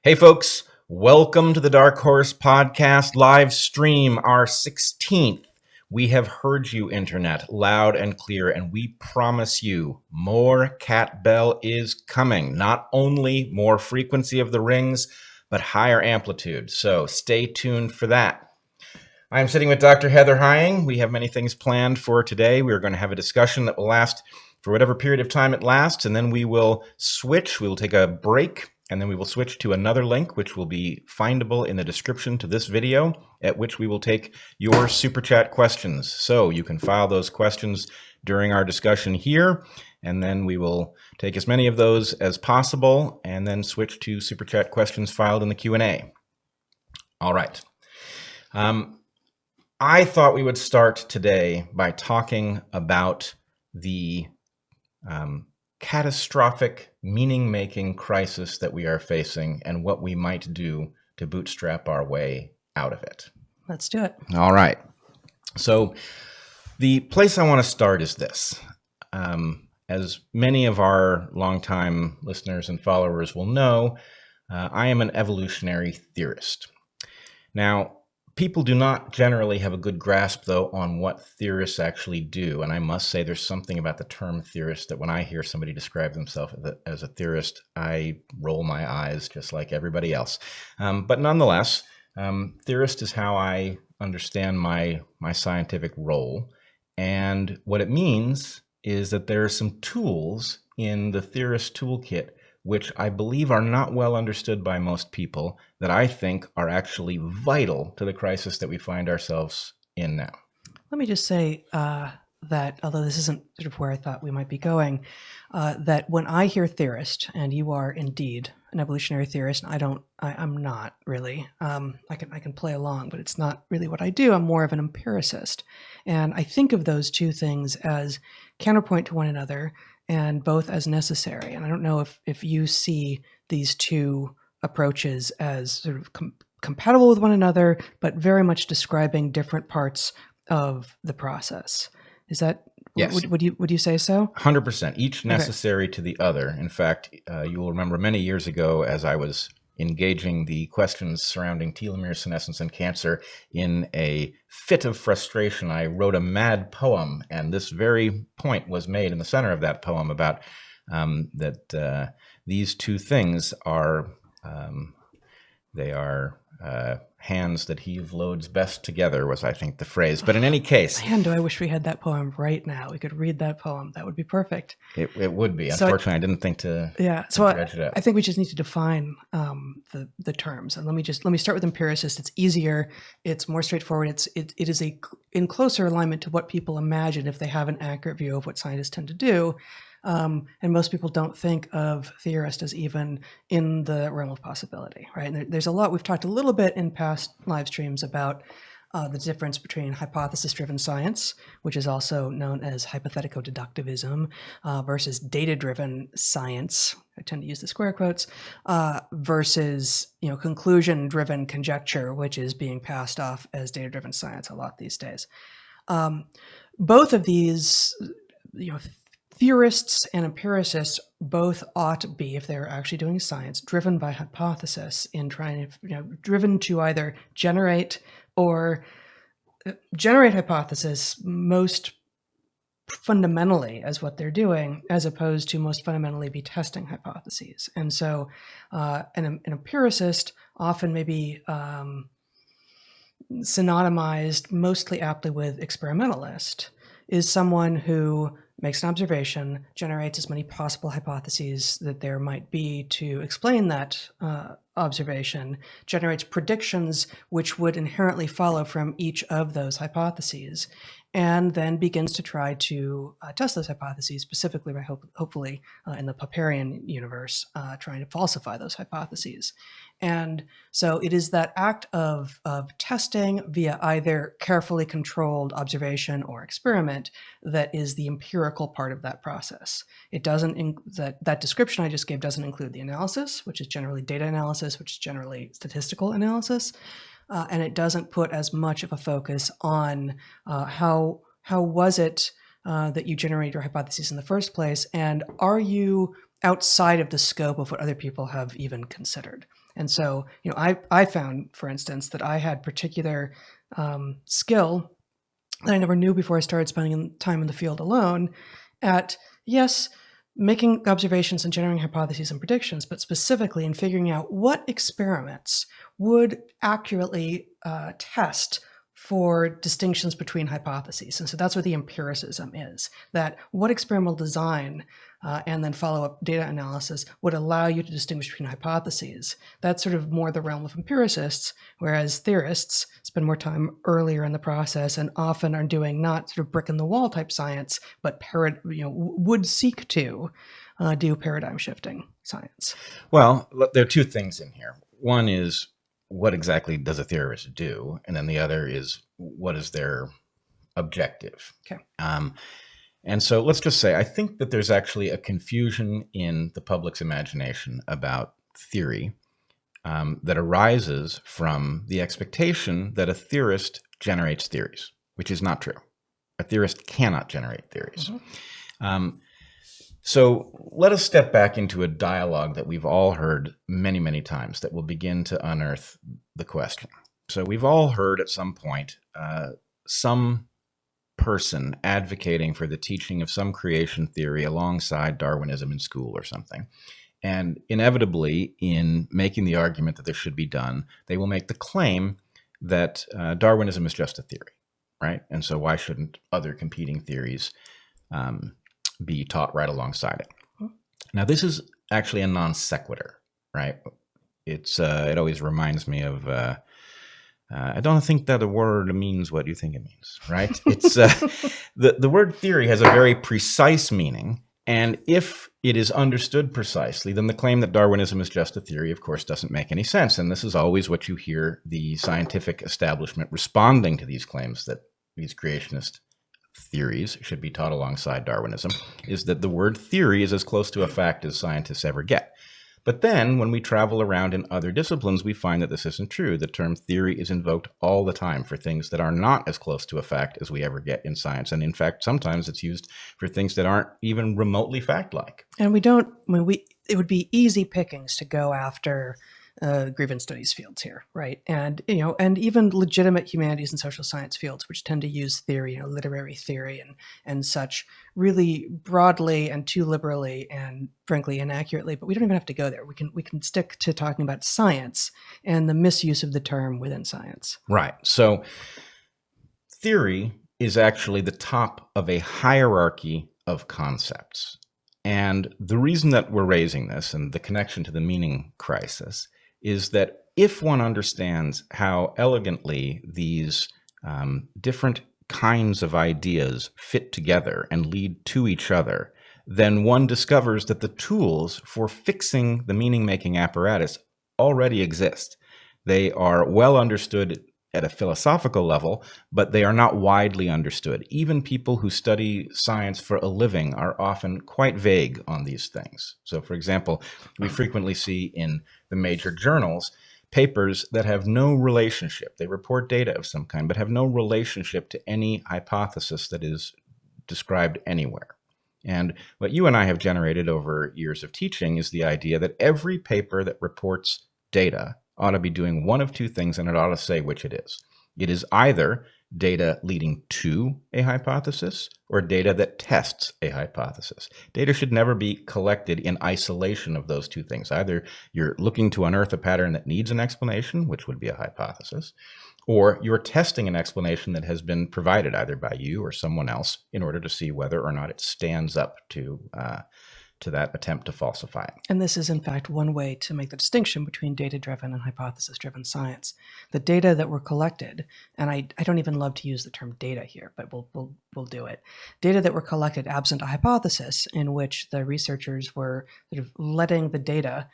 Hey folks, welcome to the DarkHorse podcast live stream, our 16th. We have heard you, Internet, loud and clear, and we promise you more Cat Bell is coming. Not only more frequency of the rings, but higher amplitude. So stay tuned for that. I'm sitting with Dr. Heather Hying. We have many things planned for today. We are going to have a discussion that will last for whatever period of time it lasts, and then we will switch. We will take a break, and then we will switch to another link, which will be findable in the description to this video, at which we will take your Super Chat questions. So you can file those questions during our discussion here, and then we will take as many of those as possible, and then switch to Super Chat questions filed in the Q&A. All right. I thought we would start today by talking about the catastrophic meaning-making crisis that we are facing and what we might do to bootstrap our way out of it. Let's do it. All right. So the place I want to start is this. As many of our longtime listeners and followers will know, I am an evolutionary theorist. Now, people do not generally have a good grasp, though, on what theorists actually do. And I must say there's something about the term theorist that when I hear somebody describe themselves as a theorist, I roll my eyes just like everybody else. But nonetheless, theorist is how I understand my scientific role. And what it means is that there are some tools in the theorist toolkit which I believe are not well understood by most people, that I think are actually vital to the crisis that we find ourselves in now. Let me just say that, although this isn't sort of where I thought we might be going, that when I hear theorist, and you are indeed an evolutionary theorist, and I'm not really. I can play along, but it's not really what I do. I'm more of an empiricist. And I think of those two things as counterpoint to one another, and both as necessary. And I don't know if you see these two approaches as sort of compatible with one another, but very much describing different parts of the process. Is that, yes. Would you say so? 100%, each necessary to the other. In fact, you will remember many years ago as I was engaging the questions surrounding telomere senescence and cancer in a fit of frustration, I wrote a mad poem, and this very point was made in the center of that poem about that these two things are hands that heave loads best together was, I think, the phrase. But in any case... Man, do I wish we had that poem right now. We could read that poem. That would be perfect. It would be. Unfortunately, I didn't think to dredge it up. I think we just need to define the terms. And let me start with empiricist. It's easier. It's more straightforward. It is in closer alignment to what people imagine if they have an accurate view of what scientists tend to do. And most people don't think of theorist as even in the realm of possibility, right? And there's a lot, we've talked a little bit in past live streams about the difference between hypothesis-driven science, which is also known as hypothetico-deductivism, versus data-driven science, I tend to use the square quotes, versus conclusion-driven conjecture, which is being passed off as data-driven science a lot these days. Both of these, theorists and empiricists both ought to be, if they're actually doing science, driven by hypothesis in trying to, driven to either generate hypothesis most fundamentally as what they're doing, as opposed to most fundamentally be testing hypotheses. And so an empiricist often may be synonymized mostly aptly with experimentalist, is someone who makes an observation, generates as many possible hypotheses that there might be to explain that observation, generates predictions which would inherently follow from each of those hypotheses, and then begins to try to test those hypotheses, specifically by hopefully in the Popperian universe, trying to falsify those hypotheses. And so it is that act of testing via either carefully controlled observation or experiment that is the empirical part of that process. It doesn't, that description I just gave doesn't include the analysis, which is generally data analysis, which is generally statistical analysis. And it doesn't put as much of a focus on how was it that you generated your hypotheses in the first place, and are you outside of the scope of what other people have even considered? And so, I found, for instance, that I had particular skill that I never knew before I started spending time in the field alone at, yes, making observations and generating hypotheses and predictions, but specifically in figuring out what experiments would accurately test for distinctions between hypotheses. And so that's what the empiricism is, that what experimental design and then follow-up data analysis would allow you to distinguish between hypotheses. That's sort of more the realm of empiricists, whereas theorists spend more time earlier in the process and often are doing not sort of brick-in-the-wall type science, but would seek to do paradigm shifting science. Well, there are two things in here. One is, what exactly does a theorist do? And then the other is, what is their objective? Okay. And so let's just say, I think that there's actually a confusion in the public's imagination about theory that arises from the expectation that a theorist generates theories, which is not true. A theorist cannot generate theories. Mm-hmm. So let us step back into a dialogue that we've all heard many, many times that will begin to unearth the question. So we've all heard at some point some person advocating for the teaching of some creation theory alongside Darwinism in school or something. And inevitably, in making the argument that this should be done, they will make the claim that Darwinism is just a theory, right? And so why shouldn't other competing theories be taught right alongside it? Now, this is actually a non sequitur, right? It always reminds me of I don't think that a word means what you think it means, right? It's the word theory has a very precise meaning, and if it is understood precisely, then the claim that Darwinism is just a theory, of course, doesn't make any sense. And this is always what you hear the scientific establishment responding to these claims that these creationist theories should be taught alongside Darwinism, is that the word theory is as close to a fact as scientists ever get. But then when we travel around in other disciplines, we find that this isn't true. The term theory is invoked all the time for things that are not as close to a fact as we ever get in science. And in fact, sometimes it's used for things that aren't even remotely fact-like. And it would be easy pickings to go after grievance studies fields here, right? And and even legitimate humanities and social science fields, which tend to use theory, literary theory and such, really broadly and too liberally and frankly inaccurately. But we don't even have to go there. We can stick to talking about science and the misuse of the term within science. Right. So theory is actually the top of a hierarchy of concepts. And the reason that we're raising this and the connection to the meaning crisis is that if one understands how elegantly these different kinds of ideas fit together and lead to each other, then one discovers that the tools for fixing the meaning-making apparatus already exist. They are well understood at a philosophical level, but they are not widely understood. Even people who study science for a living are often quite vague on these things. So, for example, we frequently see in the major journals papers that have no relationship. They report data of some kind, but have no relationship to any hypothesis that is described anywhere. And what you and I have generated over years of teaching is the idea that every paper that reports data ought to be doing one of two things, and it ought to say which it is. It is either data leading to a hypothesis or data that tests a hypothesis. Data should never be collected in isolation of those two things. Either you're looking to unearth a pattern that needs an explanation, which would be a hypothesis, or you're testing an explanation that has been provided either by you or someone else in order to see whether or not it stands up to that attempt to falsify it. And this is, in fact, one way to make the distinction between data-driven and hypothesis-driven science. The data that were collected, and I don't even love to use the term data here, but we'll do it. Data that were collected absent a hypothesis, in which the researchers were sort of letting the data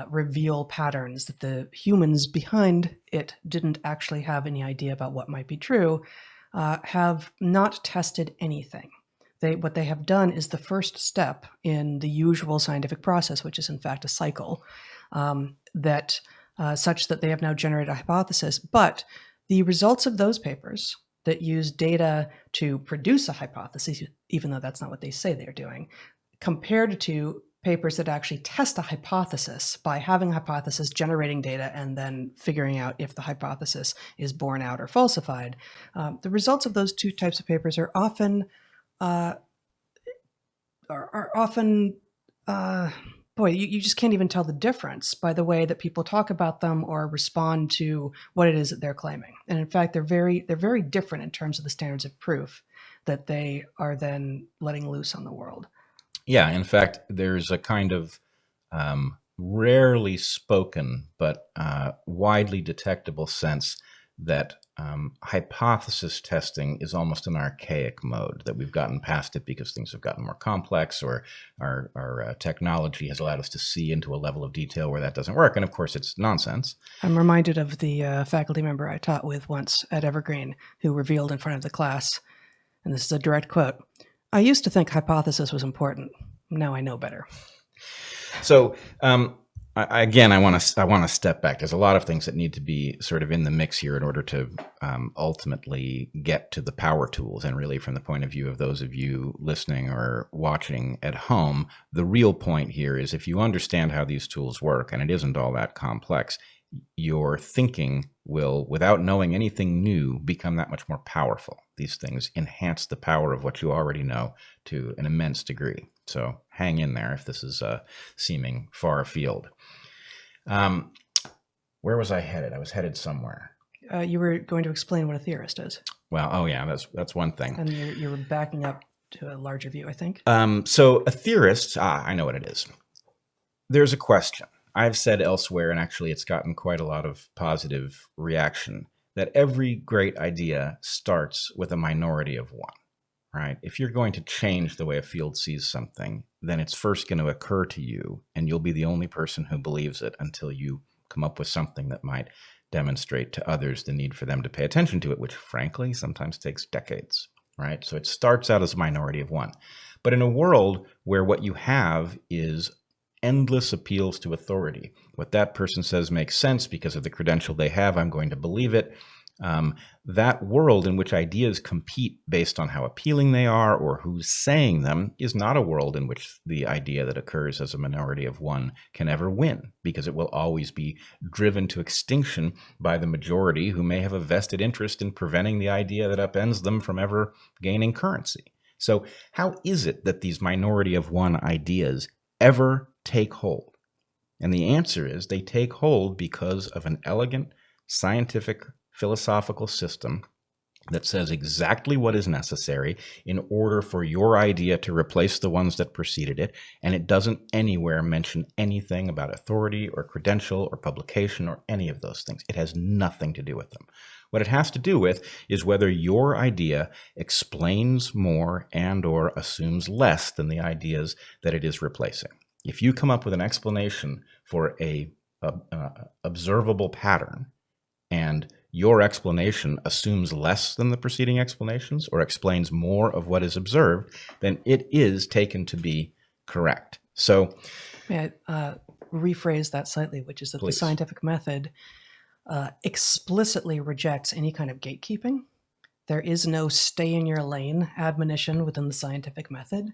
reveal patterns that the humans behind it didn't actually have any idea about what might be true, have not tested anything. What they have done is the first step in the usual scientific process, which is in fact a cycle, such that they have now generated a hypothesis. But the results of those papers that use data to produce a hypothesis, even though that's not what they say they're doing, compared to papers that actually test a hypothesis by having a hypothesis, generating data, and then figuring out if the hypothesis is borne out or falsified. The results of those two types of papers are often boy, you just can't even tell the difference by the way that people talk about them or respond to what it is that they're claiming. And in fact, they're very different in terms of the standards of proof that they are then letting loose on the world. Yeah, in fact, there's a kind of rarely spoken but widely detectable sense that hypothesis testing is almost an archaic mode, that we've gotten past it because things have gotten more complex, or our technology has allowed us to see into a level of detail where that doesn't work. And of course, it's nonsense. I'm reminded of the faculty member I taught with once at Evergreen who revealed in front of the class, and this is a direct quote, "I used to think hypothesis was important. Now I know better." So I want to step back. There's a lot of things that need to be sort of in the mix here in order to ultimately get to the power tools. And really, from the point of view of those of you listening or watching at home, the real point here is if you understand how these tools work, and it isn't all that complex, your thinking will, without knowing anything new, become that much more powerful. These things enhance the power of what you already know to an immense degree. So hang in there if this is seeming far afield. Where was I headed? I was headed somewhere. You were going to explain what a theorist is. Well, oh yeah, that's one thing. And you were backing up to a larger view, I think. So a theorist, I know what it is. There's a question. I've said elsewhere, and actually it's gotten quite a lot of positive reaction, that every great idea starts with a minority of one, right? If you're going to change the way a field sees something, then it's first going to occur to you, and you'll be the only person who believes it until you come up with something that might demonstrate to others the need for them to pay attention to it, which frankly sometimes takes decades, right? So it starts out as a minority of one. But in a world where what you have is endless appeals to authority, what that person says makes sense because of the credential they have, I'm going to believe it. That world in which ideas compete based on how appealing they are or who's saying them is not a world in which the idea that occurs as a minority of one can ever win, because it will always be driven to extinction by the majority who may have a vested interest in preventing the idea that upends them from ever gaining currency. So how is it that these minority of one ideas ever take hold? And the answer is they take hold because of an elegant scientific philosophical system that says exactly what is necessary in order for your idea to replace the ones that preceded it, and it doesn't anywhere mention anything about authority or credential or publication or any of those things. It has nothing to do with them. What it has to do with is whether your idea explains more and or assumes less than the ideas that it is replacing. If you come up with an explanation for a observable pattern, and your explanation assumes less than the preceding explanations or explains more of what is observed, then it is taken to be correct. So, may I rephrase that slightly, which is that please. The scientific method explicitly rejects any kind of gatekeeping. There is no stay in your lane admonition within the scientific method.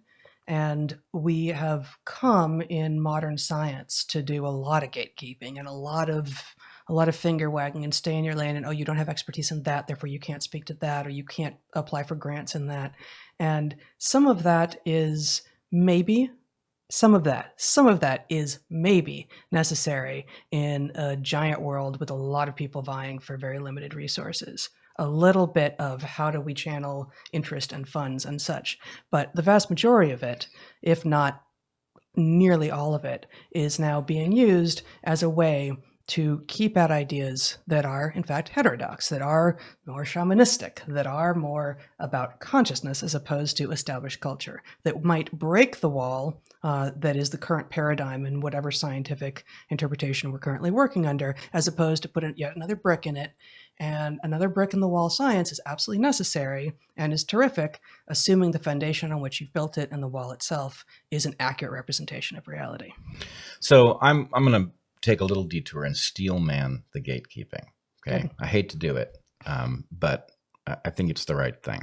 And we have come in modern science to do a lot of gatekeeping and a lot of finger wagging and stay in your lane, and, oh, you don't have expertise in that, therefore you can't speak to that, or you can't apply for grants in that. And some of that is maybe, some of that is maybe necessary in a giant world with a lot of people vying for very limited resources. A little bit of how do we channel interest and funds and such. But the vast majority of it, if not nearly all of it, is now being used as a way to keep out ideas that are, in fact, heterodox, that are more shamanistic, that are more about consciousness as opposed to established culture, that might break the wall that is the current paradigm in whatever scientific interpretation we're currently working under, as opposed to putting yet another brick in it. And another brick in the wall science is absolutely necessary and is terrific, assuming the foundation on which you've built it and the wall itself is an accurate representation of reality. So I'm going to take a little detour and steel man the gatekeeping. Okay. I hate to do it, but I think it's the right thing.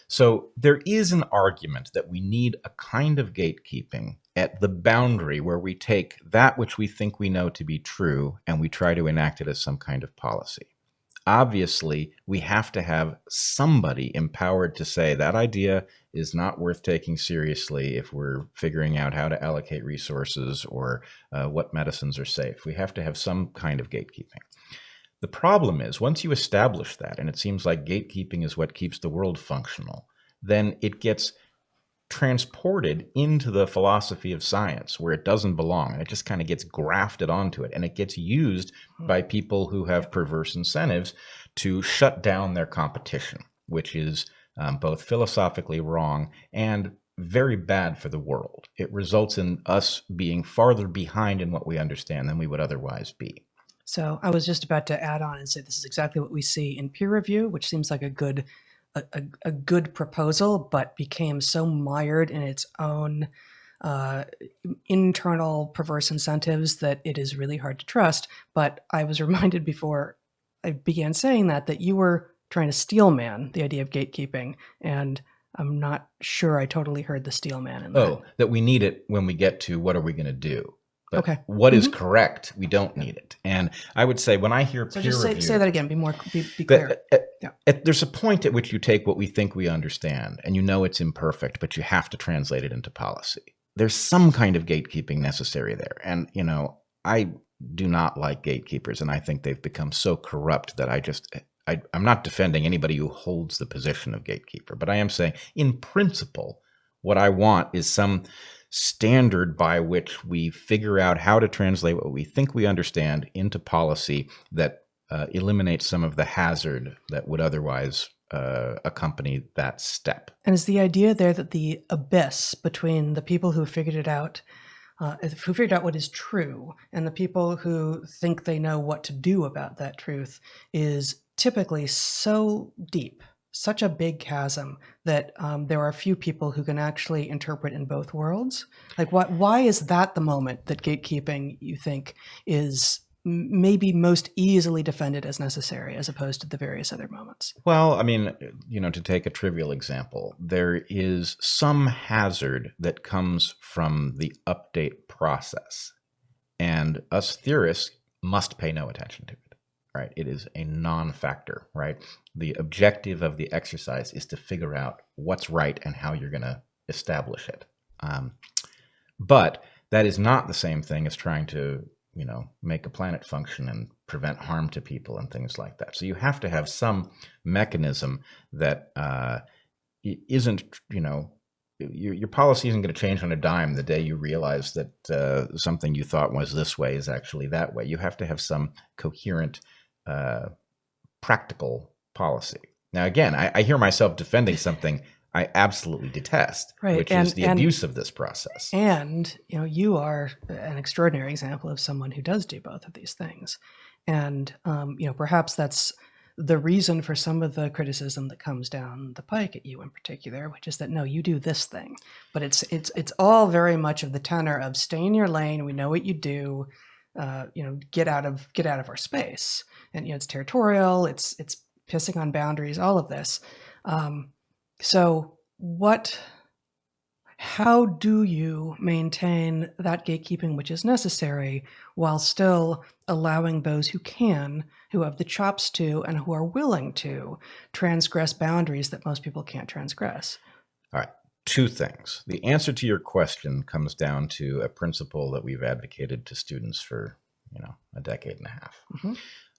So there is an argument that we need a kind of gatekeeping at the boundary where we take that which we think we know to be true and we try to enact it as some kind of policy. Obviously, we have to have somebody empowered to say that idea is not worth taking seriously if we're figuring out how to allocate resources or what medicines are safe. We have to have some kind of gatekeeping. The problem is, once you establish that, and it seems like gatekeeping is what keeps the world functional, then it gets transported into the philosophy of science where it doesn't belong, and it just kind of gets grafted onto it, and it gets used by people who have perverse incentives to shut down their competition, which is both philosophically wrong and very bad for the world. It results in us being farther behind in what we understand than we would otherwise be. So I was just about to add on and say this is exactly what we see in peer review, which seems like a good proposal, but became so mired in its own internal perverse incentives that it is really hard to trust. But I was reminded before I began saying that you were trying to steel man the idea of gatekeeping, and I'm not sure I totally heard the steel man in that. Oh, that we need it when we get to what are we going to do. But okay. What is correct, we don't need it. And I would say when I hear so peer just review... say that again, be clear. There's a point at which you take what we think we understand, and you know it's imperfect, but you have to translate it into policy. There's some kind of gatekeeping necessary there. And, I do not like gatekeepers, and I think they've become so corrupt that I'm not defending anybody who holds the position of gatekeeper, but I am saying, in principle, what I want is some standard by which we figure out how to translate what we think we understand into policy that eliminates some of the hazard that would otherwise accompany that step. And is the idea there that the abyss between the people who figured it out, what is true, and the people who think they know what to do about that truth is typically so deep, such a big chasm that there are few people who can actually interpret in both worlds? Like, why is that the moment that gatekeeping, you think, is maybe most easily defended as necessary as opposed to the various other moments? Well, I mean, to take a trivial example, there is some hazard that comes from the update process, and us theorists must pay no attention to it. Right? It is a non-factor, right? The objective of the exercise is to figure out what's right and how you're going to establish it. But that is not the same thing as trying to, make a planet function and prevent harm to people and things like that. So you have to have some mechanism that isn't, your policy isn't going to change on a dime the day you realize that something you thought was this way is actually that way. You have to have some coherent practical policy. Now, again, I hear myself defending something I absolutely detest, right. which is the abuse of this process. And, you are an extraordinary example of someone who does do both of these things. And, perhaps that's the reason for some of the criticism that comes down the pike at you in particular, which is that, no, you do this thing. But it's all very much of the tenor of stay in your lane. We know what you do. Get out of our space. And, it's territorial, it's pissing on boundaries, all of this. So how do you maintain that gatekeeping which is necessary while still allowing those who can, who have the chops to, and who are willing to transgress boundaries that most people can't transgress? All right. Two things. The answer to your question comes down to a principle that we've advocated to students for, a decade and a half,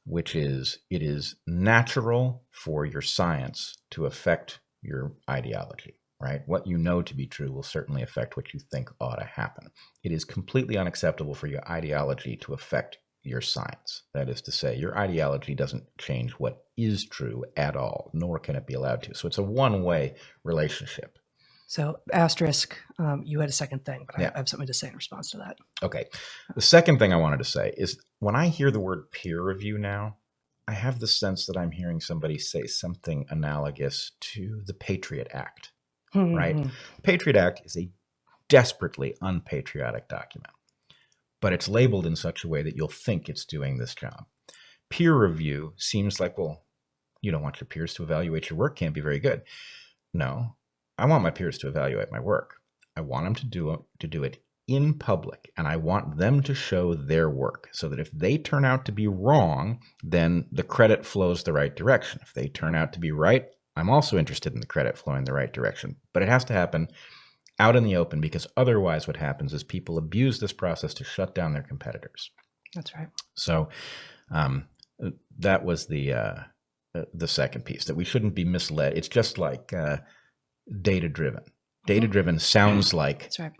which is it is natural for your science to affect your ideology, right? What you know to be true will certainly affect what you think ought to happen. It is completely unacceptable for your ideology to affect your science. That is to say, your ideology doesn't change what is true at all, nor can it be allowed to. So it's a one-way relationship. So asterisk, you had a second thing, but I have something to say in response to that. Okay. The second thing I wanted to say is when I hear the word peer review now, I have the sense that I'm hearing somebody say something analogous to the Patriot Act, right? The Patriot Act is a desperately unpatriotic document, but it's labeled in such a way that you'll think it's doing this job. Peer review seems like, well, you don't want your peers to evaluate your work, can't be very good. No, I want my peers to evaluate my work. I want them to do it in public, and I want them to show their work so that if they turn out to be wrong, then the credit flows the right direction. If they turn out to be right, I'm also interested in the credit flowing the right direction. But it has to happen out in the open, because otherwise what happens is people abuse this process to shut down their competitors. That's right. So that was the second piece, that we shouldn't be misled. It's just like data-driven. Data-driven sounds like That's right.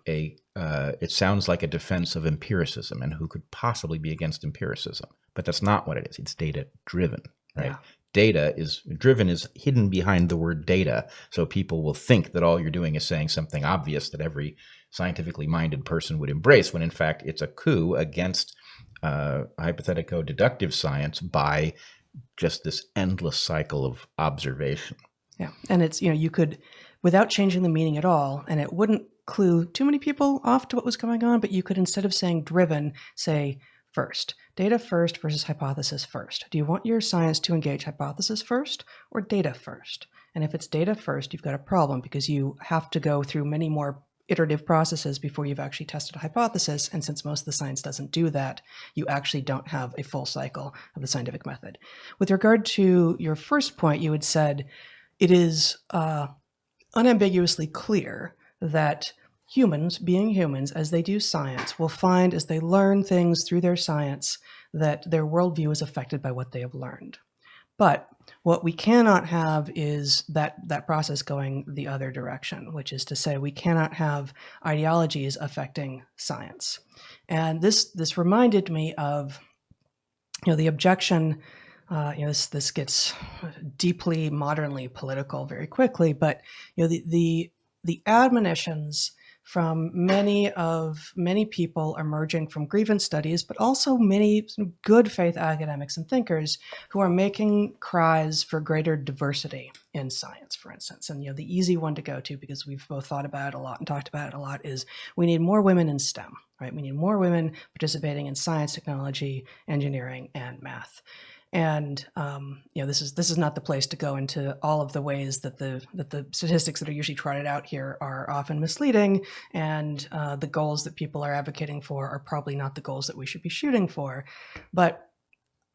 it sounds like a defense of empiricism, and who could possibly be against empiricism? But that's not what it is. It's data-driven, right? Yeah. Data is driven is hidden behind the word data, so people will think that all you're doing is saying something obvious that every scientifically minded person would embrace, when in fact it's a coup against hypothetico-deductive science by just this endless cycle of observation. Yeah. And it's, you could, without changing the meaning at all, and it wouldn't clue too many people off to what was going on, but you could, instead of saying driven, say first. Data first versus hypothesis first. Do you want your science to engage hypothesis first or data first? And if it's data first, you've got a problem, because you have to go through many more iterative processes before you've actually tested a hypothesis. And since most of the science doesn't do that, you actually don't have a full cycle of the scientific method. With regard to your first point, you had said it is unambiguously clear that humans, being humans, as they do science, will find, as they learn things through their science, that their worldview is affected by what they have learned. But what we cannot have is that process going the other direction, which is to say we cannot have ideologies affecting science. And this reminded me of, the objection. This gets deeply modernly political very quickly, but the admonitions from many people emerging from grievance studies, but also many good faith academics and thinkers who are making cries for greater diversity in science, for instance. And the easy one to go to, because we've both thought about it a lot and talked about it a lot, is we need more women in STEM, right? We need more women participating in science, technology, engineering, and math. And this is not the place to go into all of the ways that the statistics that are usually trotted out here are often misleading, and the goals that people are advocating for are probably not the goals that we should be shooting for. But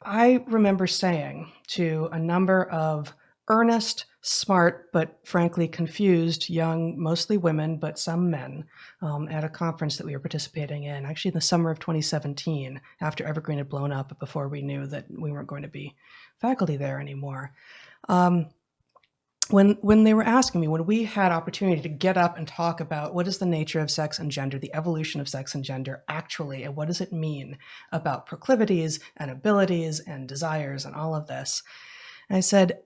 I remember saying to a number of earnest, smart, but frankly confused young, mostly women, but some men, at a conference that we were participating in, actually in the summer of 2017, after Evergreen had blown up, but before we knew that we weren't going to be faculty there anymore. When they were asking me, when we had opportunity to get up and talk about what is the nature of sex and gender, the evolution of sex and gender actually, and what does it mean about proclivities and abilities and desires and all of this, and I said,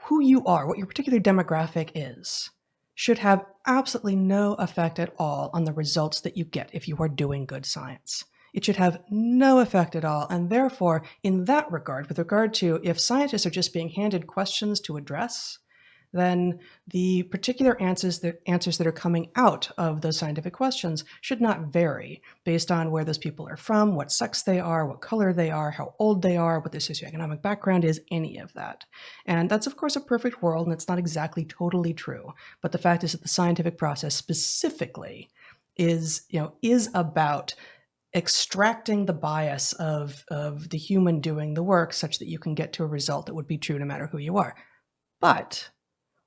who you are, what your particular demographic is, should have absolutely no effect at all on the results that you get if you are doing good science. It should have no effect at all. And therefore, in that regard, with regard to if scientists are just being handed questions to address, then the particular answers that are coming out of those scientific questions should not vary based on where those people are from, what sex they are, what color they are, how old they are, what their socioeconomic background is, any of that. And that's, of course, a perfect world, and it's not exactly totally true. But the fact is that the scientific process specifically is about extracting the bias of the human doing the work such that you can get to a result that would be true no matter who you are. But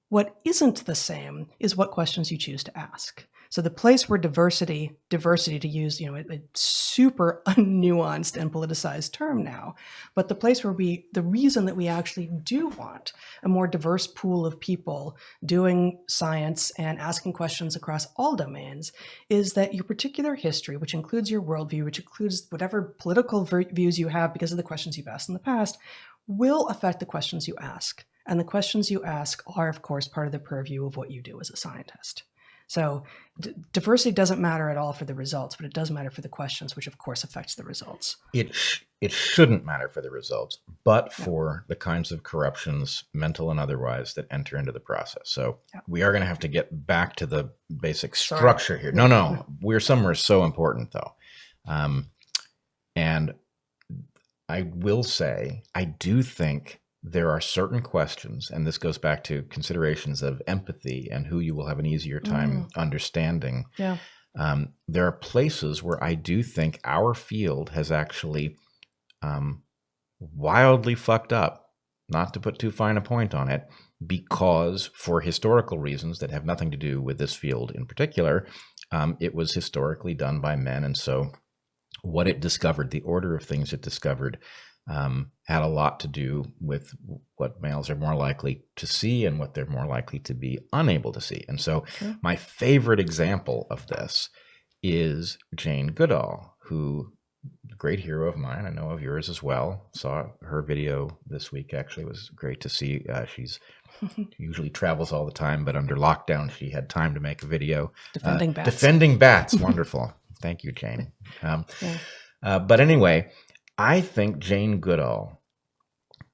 what isn't the same is what questions you choose to ask. So the place where diversity, to use a super unnuanced and politicized term now, but the place where the reason that we actually do want a more diverse pool of people doing science and asking questions across all domains is that your particular history, which includes your worldview, which includes whatever political views you have because of the questions you've asked in the past, will affect the questions you ask. And the questions you ask are, of course, part of the purview of what you do as a scientist. So diversity doesn't matter at all for the results, but it does matter for the questions, which, of course, affects the results. It shouldn't matter for the results, but for the kinds of corruptions, mental and otherwise, that enter into the process. So we are going to have to get back to the basic structure here. No, we're somewhere so important, though. And I will say, I do think there are certain questions, and this goes back to considerations of empathy and who you will have an easier time understanding. Yeah. There are places where I do think our field has actually wildly fucked up, not to put too fine a point on it, because for historical reasons that have nothing to do with this field in particular, it was historically done by men. And so what it discovered, the order of things it discovered, had a lot to do with what males are more likely to see and what they're more likely to be unable to see. And so my favorite example of this is Jane Goodall, who, a great hero of mine, I know of yours as well. Saw her video this week. Actually, it was great to see. She's usually travels all the time, but under lockdown, she had time to make a video. Defending bats. Defending bats. Wonderful. Thank you, Jane. But anyway, I think Jane Goodall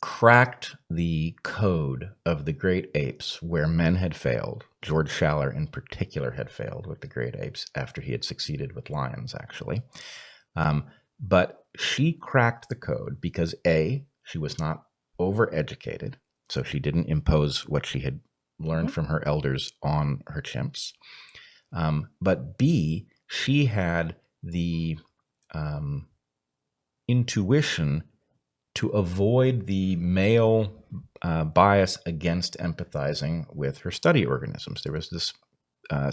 cracked the code of the great apes where men had failed. George Schaller in particular had failed with the great apes after he had succeeded with lions, actually. But she cracked the code because A, she was not overeducated, so she didn't impose what she had learned from her elders on her chimps. But B, she had the intuition to avoid the male bias against empathizing with her study organisms. There was this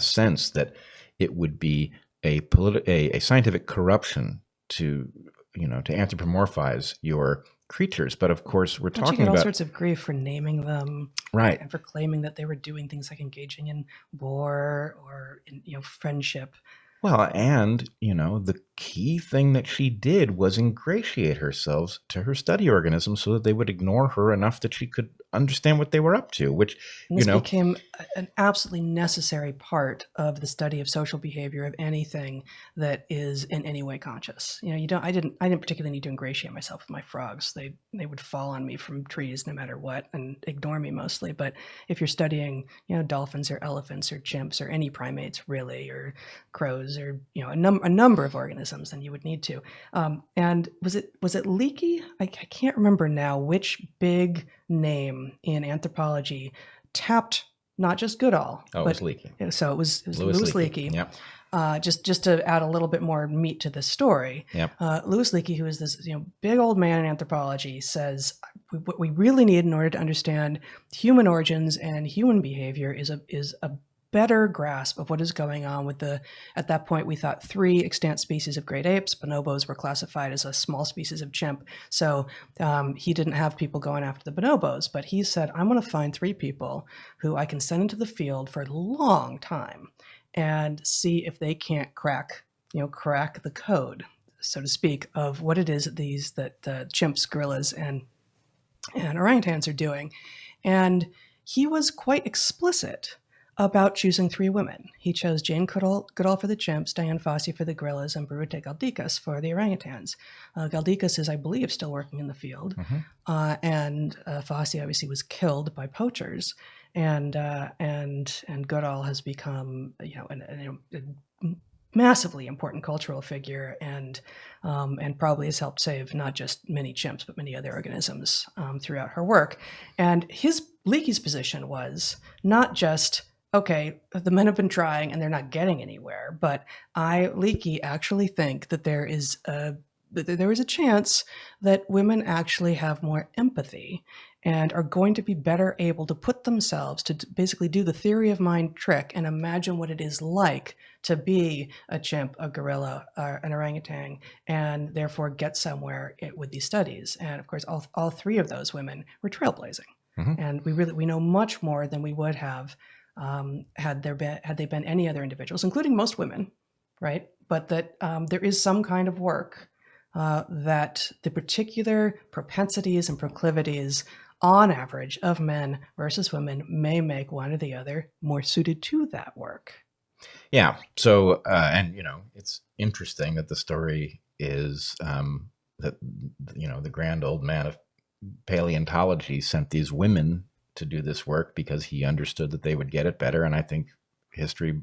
sense that it would be a scientific corruption to anthropomorphize your creatures. But of course, we're talking about all about sorts of grief for naming them, right, and for claiming that they were doing things like engaging in war or in friendship. Well, and, the key thing that she did was ingratiate herself to her study organisms so that they would ignore her enough that she could understand what they were up to, which, and this became an absolutely necessary part of the study of social behavior of anything that is in any way conscious. I didn't particularly need to ingratiate myself with my frogs. They would fall on me from trees no matter what and ignore me mostly. But if you're studying, dolphins or elephants or chimps or any primates really, or crows or a number of organisms, then you would need to. And was it Leakey? I can't remember now which big name in anthropology tapped not just Goodall. It was Leakey. So it was Louis Leakey. Yep. Just to add a little bit more meat to this story, yep. Louis Leakey, who is this big old man in anthropology, says what we really need in order to understand human origins and human behavior is a better grasp of what is going on with at that point, we thought 3 extant species of great apes. Bonobos were classified as a small species of chimp. So he didn't have people going after the bonobos, but he said, I'm going to find 3 people who I can send into the field for a long time and see if they can't crack the code, so to speak, of what it is that chimps, gorillas, and orangutans are doing. And he was quite explicit about choosing 3 women. He chose Jane Goodall for the chimps, Diane Fossey for the gorillas, and Birute Galdikas for the orangutans. Galdikas is, I believe, still working in the field, and Fossey obviously was killed by poachers, and Goodall has become a massively important cultural figure, and probably has helped save not just many chimps but many other organisms throughout her work. And Leakey's position was not just, okay, the men have been trying and they're not getting anywhere, but Leakey, actually think that there is a chance that women actually have more empathy and are going to be better able to put themselves to basically do the theory of mind trick and imagine what it is like to be a chimp, a gorilla, an orangutan, and therefore get somewhere with these studies. And of course, all 3 of those women were trailblazing. And we know much more than we would have had they been any other individuals, including most women, right? But that there is some kind of work that the particular propensities and proclivities, on average, of men versus women may make one or the other more suited to that work. Yeah. So, and it's interesting that the story is that the grand old man of paleontology sent these women to do this work because he understood that they would get it better, and I think history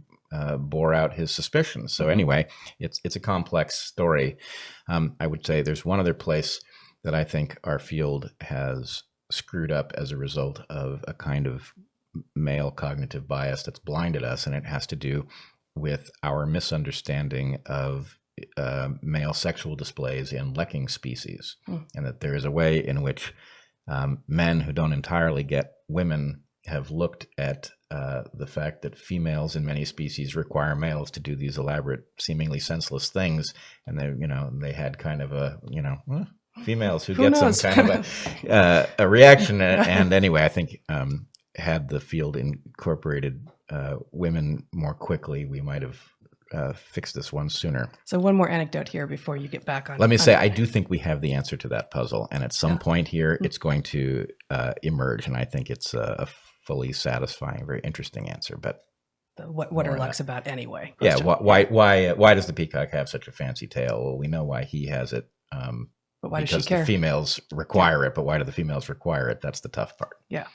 bore out his suspicions. So anyway, it's a complex story. I would say there's one other place that I think our field has screwed up as a result of a kind of male cognitive bias that's blinded us, and it has to do with our misunderstanding of male sexual displays in lecking species, and that there is a way in which men who don't entirely get women have looked at the fact that females in many species require males to do these elaborate, seemingly senseless things, and they had kind of a females who get some kind of a reaction. And anyway, I think had the field incorporated women more quickly, we might have fixed this one sooner. So one more anecdote here before you get back on. Let me say, I do think we have the answer to that puzzle, and at some point here, it's going to emerge, and I think it's a fully satisfying, very interesting answer. But what are Lux about anyway? Yeah, why does the peacock have such a fancy tail? Well, we know why he has it. But why does she care? Because the females require it. But why do the females require it? That's the tough part. Yeah.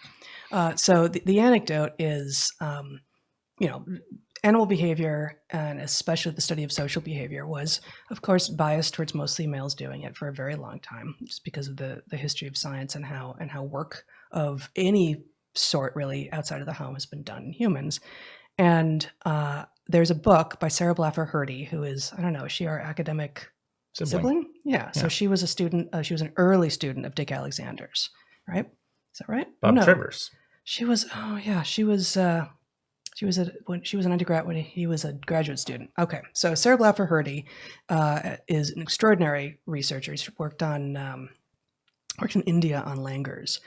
So the anecdote is, animal behavior, and especially the study of social behavior, was, of course, biased towards mostly males doing it for a very long time, just because of the history of science and how work of any sort, really, outside of the home has been done in humans. And there's a book by Sarah Blaffer Hrdy, who is, I don't know, is she our academic sibling? Yeah. So she was a student. She was an early student of Dick Alexander's, right? Is that right? Bob Trivers. She was. Oh yeah, she was. She was an undergrad when he was a graduate student. Okay, so Sarah Blaffer Hrdy is an extraordinary researcher. She worked in India on langurs,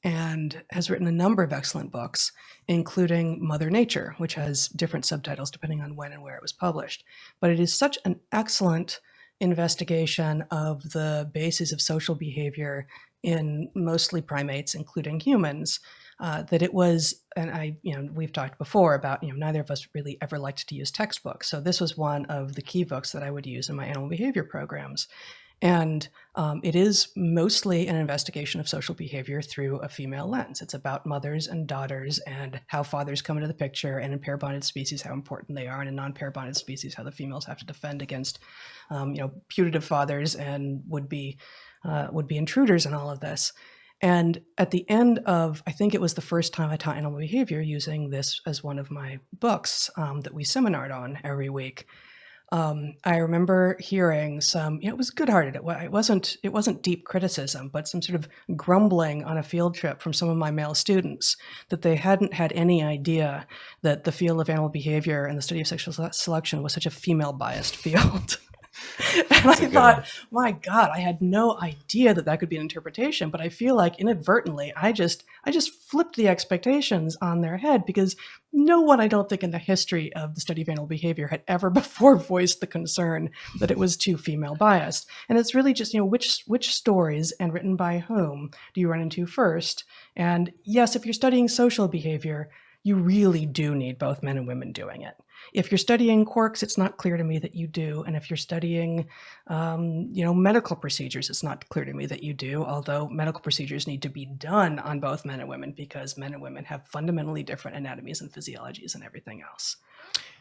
and has written a number of excellent books, including Mother Nature, which has different subtitles depending on when and where it was published. But it is such an excellent investigation of the basis of social behavior in mostly primates, including humans, that it was, and we've talked before about, neither of us really ever liked to use textbooks. So this was one of the key books that I would use in my animal behavior programs. And it is mostly an investigation of social behavior through a female lens. It's about mothers and daughters and how fathers come into the picture, and in pair-bonded species, how important they are, and in non-pair-bonded species, how the females have to defend against, putative fathers and would-be intruders in all of this. And at the end of, I think it was the first time I taught animal behavior using this as one of my books that we seminared on every week. I remember hearing some, it was good-hearted. It wasn't deep criticism, but some sort of grumbling on a field trip from some of my male students that they hadn't had any idea that the field of animal behavior and the study of sexual selection was such a female-biased field. And I thought, my God, I had no idea that could be an interpretation, but I feel like inadvertently, I just flipped the expectations on their head, because no one, I don't think, in the history of the study of animal behavior had ever before voiced the concern that it was too female biased. And it's really just, which stories and written by whom do you run into first? And yes, if you're studying social behavior, you really do need both men and women doing it. If you're studying quarks, it's not clear to me that you do. And if you're studying, medical procedures, it's not clear to me that you do, although medical procedures need to be done on both men and women, because men and women have fundamentally different anatomies and physiologies and everything else.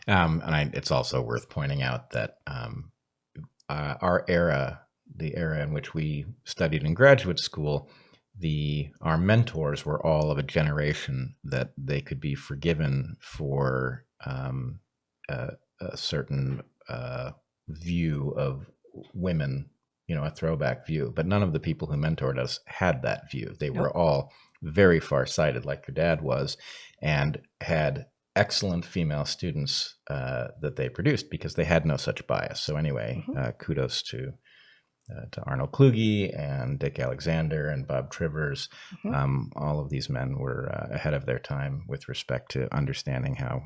It's also worth pointing out that our era, the era in which we studied in graduate school, our mentors were all of a generation that they could be forgiven for a certain view of women, a throwback view. But none of the people who mentored us had that view. They were all very far-sighted, like your dad was, and had excellent female students that they produced because they had no such bias. So anyway, kudos to Arnold Kluge and Dick Alexander and Bob Trivers. All of these men were ahead of their time with respect to understanding how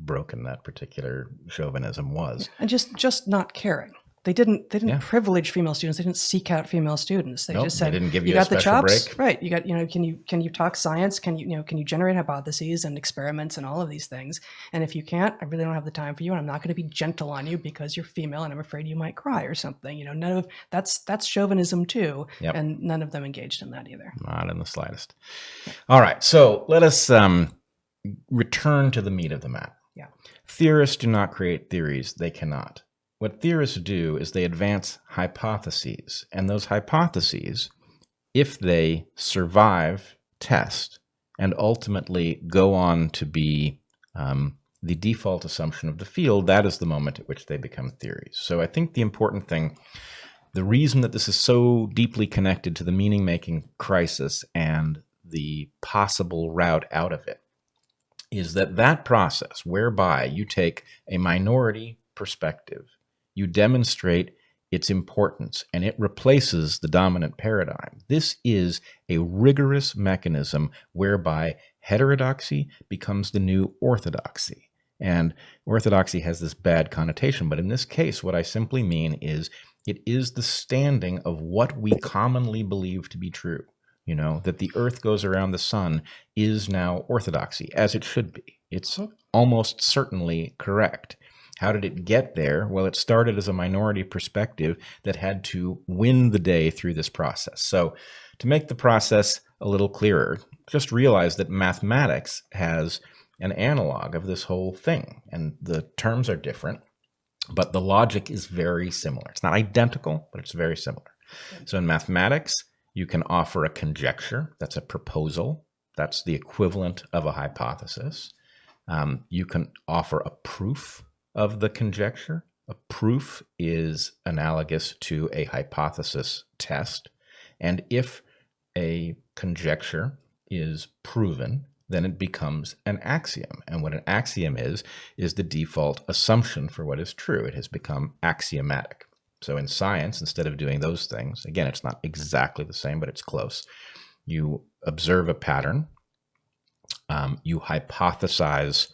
broken that particular chauvinism was, and just not caring. They didn't privilege female students. They didn't seek out female students. They just said, they didn't give you got a the special chops, break. right? You got, can you talk science? Can you generate hypotheses and experiments and all of these things? And if you can't, I really don't have the time for you, and I'm not going to be gentle on you because you're female and I'm afraid you might cry or something. None of that's chauvinism too, and none of them engaged in that either. Not in the slightest. All right, so let us return to the meat of the matter. Yeah. Theorists do not create theories; they cannot. What theorists do is they advance hypotheses, and those hypotheses, if they survive test and ultimately go on to be the default assumption of the field, that is the moment at which they become theories. So I think the important thing, the reason that this is so deeply connected to the meaning-making crisis and the possible route out of it, is that that process whereby you take a minority perspective, you demonstrate its importance, and it replaces the dominant paradigm. This is a rigorous mechanism whereby heterodoxy becomes the new orthodoxy. And orthodoxy has this bad connotation, but in this case, what I simply mean is it is the standing of what we commonly believe to be true. You know, that the earth goes around the sun is now orthodoxy, as it should be. It's almost certainly correct. How did it get there? Well, it started as a minority perspective that had to win the day through this process. So to make the process a little clearer, just realize that mathematics has an analog of this whole thing, and the terms are different, but the logic is very similar. It's not identical, but it's very similar. So in mathematics, you can offer a conjecture. That's a proposal. That's the equivalent of a hypothesis. You can offer a proof of the conjecture. A proof is analogous to a hypothesis test. And if a conjecture is proven, then it becomes an axiom. And what an axiom is the default assumption for what is true. It has become axiomatic. So in science, instead of doing those things, again, it's not exactly the same, but it's close. You observe a pattern, you hypothesize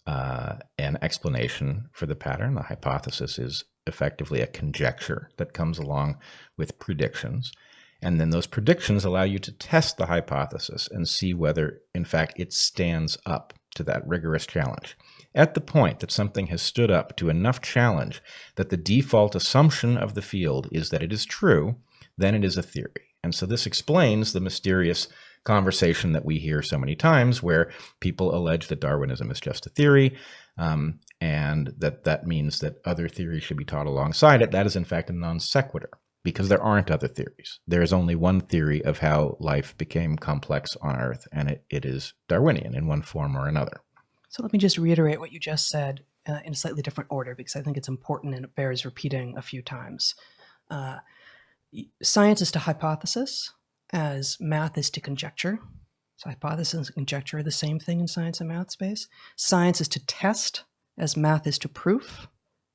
an explanation for the pattern. The hypothesis is effectively a conjecture that comes along with predictions. And then those predictions allow you to test the hypothesis and see whether, in fact, it stands up to that rigorous challenge. At the point that something has stood up to enough challenge that the default assumption of the field is that it is true, then it is a theory. And so this explains the mysterious conversation that we hear so many times where people allege that Darwinism is just a theory, and that means that other theories should be taught alongside it. That is, in fact, a non sequitur, because there aren't other theories. There is only one theory of how life became complex on Earth, and it is Darwinian in one form or another. So let me just reiterate what you just said in a slightly different order, because I think it's important and it bears repeating a few times. Science is to hypothesis as math is to conjecture. So hypothesis and conjecture are the same thing in science and math space. Science is to test as math is to proof.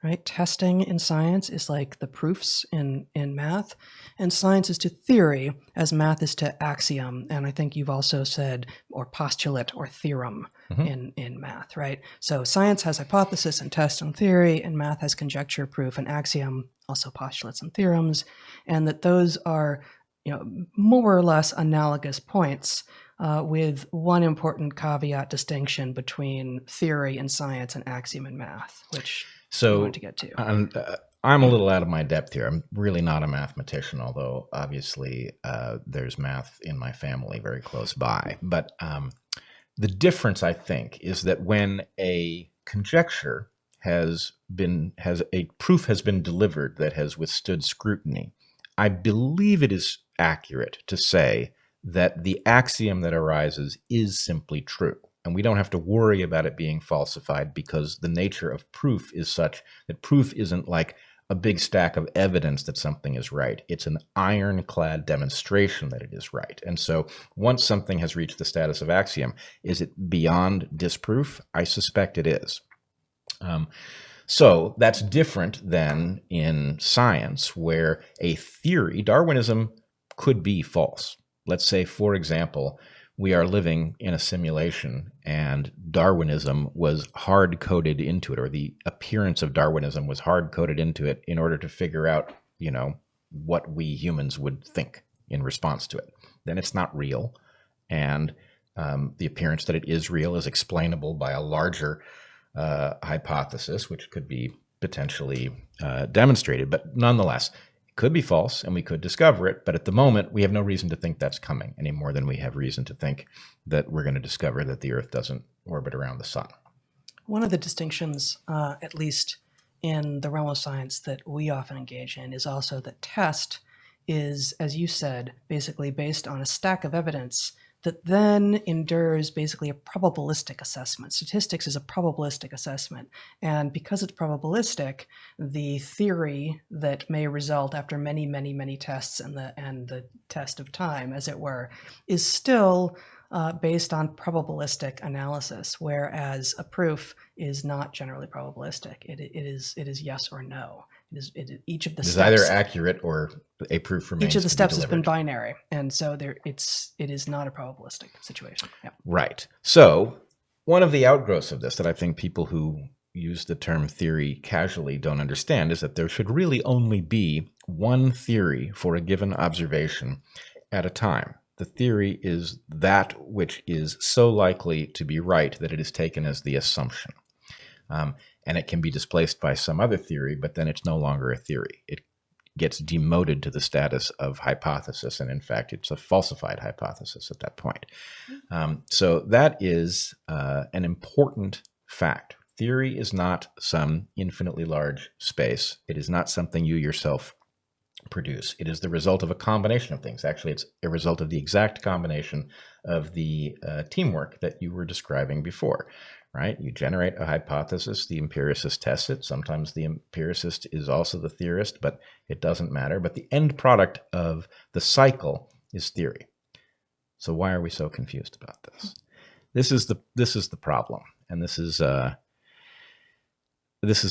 Right? Testing in science is like the proofs in math, and science is to theory as math is to axiom. And I think you've also said, or postulate or theorem in math, right? So science has hypothesis and test and theory, and math has conjecture, proof, and axiom, also postulates and theorems, and that those are, more or less analogous points, with one important caveat distinction between theory in science and axiom in math, which I want to get to. I'm a little out of my depth here. I'm really not a mathematician, although obviously there's math in my family very close by. But the difference, I think, is that when a conjecture a proof has been delivered that has withstood scrutiny, I believe it is accurate to say that the axiom that arises is simply true. And we don't have to worry about it being falsified because the nature of proof is such that proof isn't like a big stack of evidence that something is right. It's an ironclad demonstration that it is right. And so once something has reached the status of axiom, is it beyond disproof? I suspect it is. So that's different than in science, where a theory, Darwinism, could be false. Let's say, for example, we are living in a simulation and Darwinism was hard-coded into it, or the appearance of Darwinism was hard-coded into it in order to figure out, what we humans would think in response to it. Then it's not real. And the appearance that it is real is explainable by a larger hypothesis, which could be potentially demonstrated. But nonetheless, it could be false and we could discover it. But at the moment, we have no reason to think that's coming any more than we have reason to think that we're going to discover that the Earth doesn't orbit around the sun. One of the distinctions, at least in the realm of science that we often engage in, is also that test is, as you said, basically based on a stack of evidence that then endures basically a probabilistic assessment. Statistics is a probabilistic assessment. And because it's probabilistic, the theory that may result after many, many, many tests and the test of time, as it were, is still based on probabilistic analysis, whereas a proof is not generally probabilistic. It is yes or no. Each of the steps either accurate or a proof remains. Each of the to steps be has been delivered. binary, and so it is not a probabilistic situation. Yeah. Right. So one of the outgrowths of this that I think people who use the term theory casually don't understand is that there should really only be one theory for a given observation at a time. The theory is that which is so likely to be right that it is taken as the assumption. And it can be displaced by some other theory, but then it's no longer a theory. It gets demoted to the status of hypothesis, and in fact, it's a falsified hypothesis at that point. So that is an important fact. Theory is not some infinitely large space. It is not something you yourself produce. It is the result of a combination of things. Actually, it's a result of the exact combination of the teamwork that you were describing before, right? You generate a hypothesis, the empiricist tests it. Sometimes the empiricist is also the theorist, but it doesn't matter. But the end product of the cycle is theory. So why are we so confused about this? This is the problem, and this is a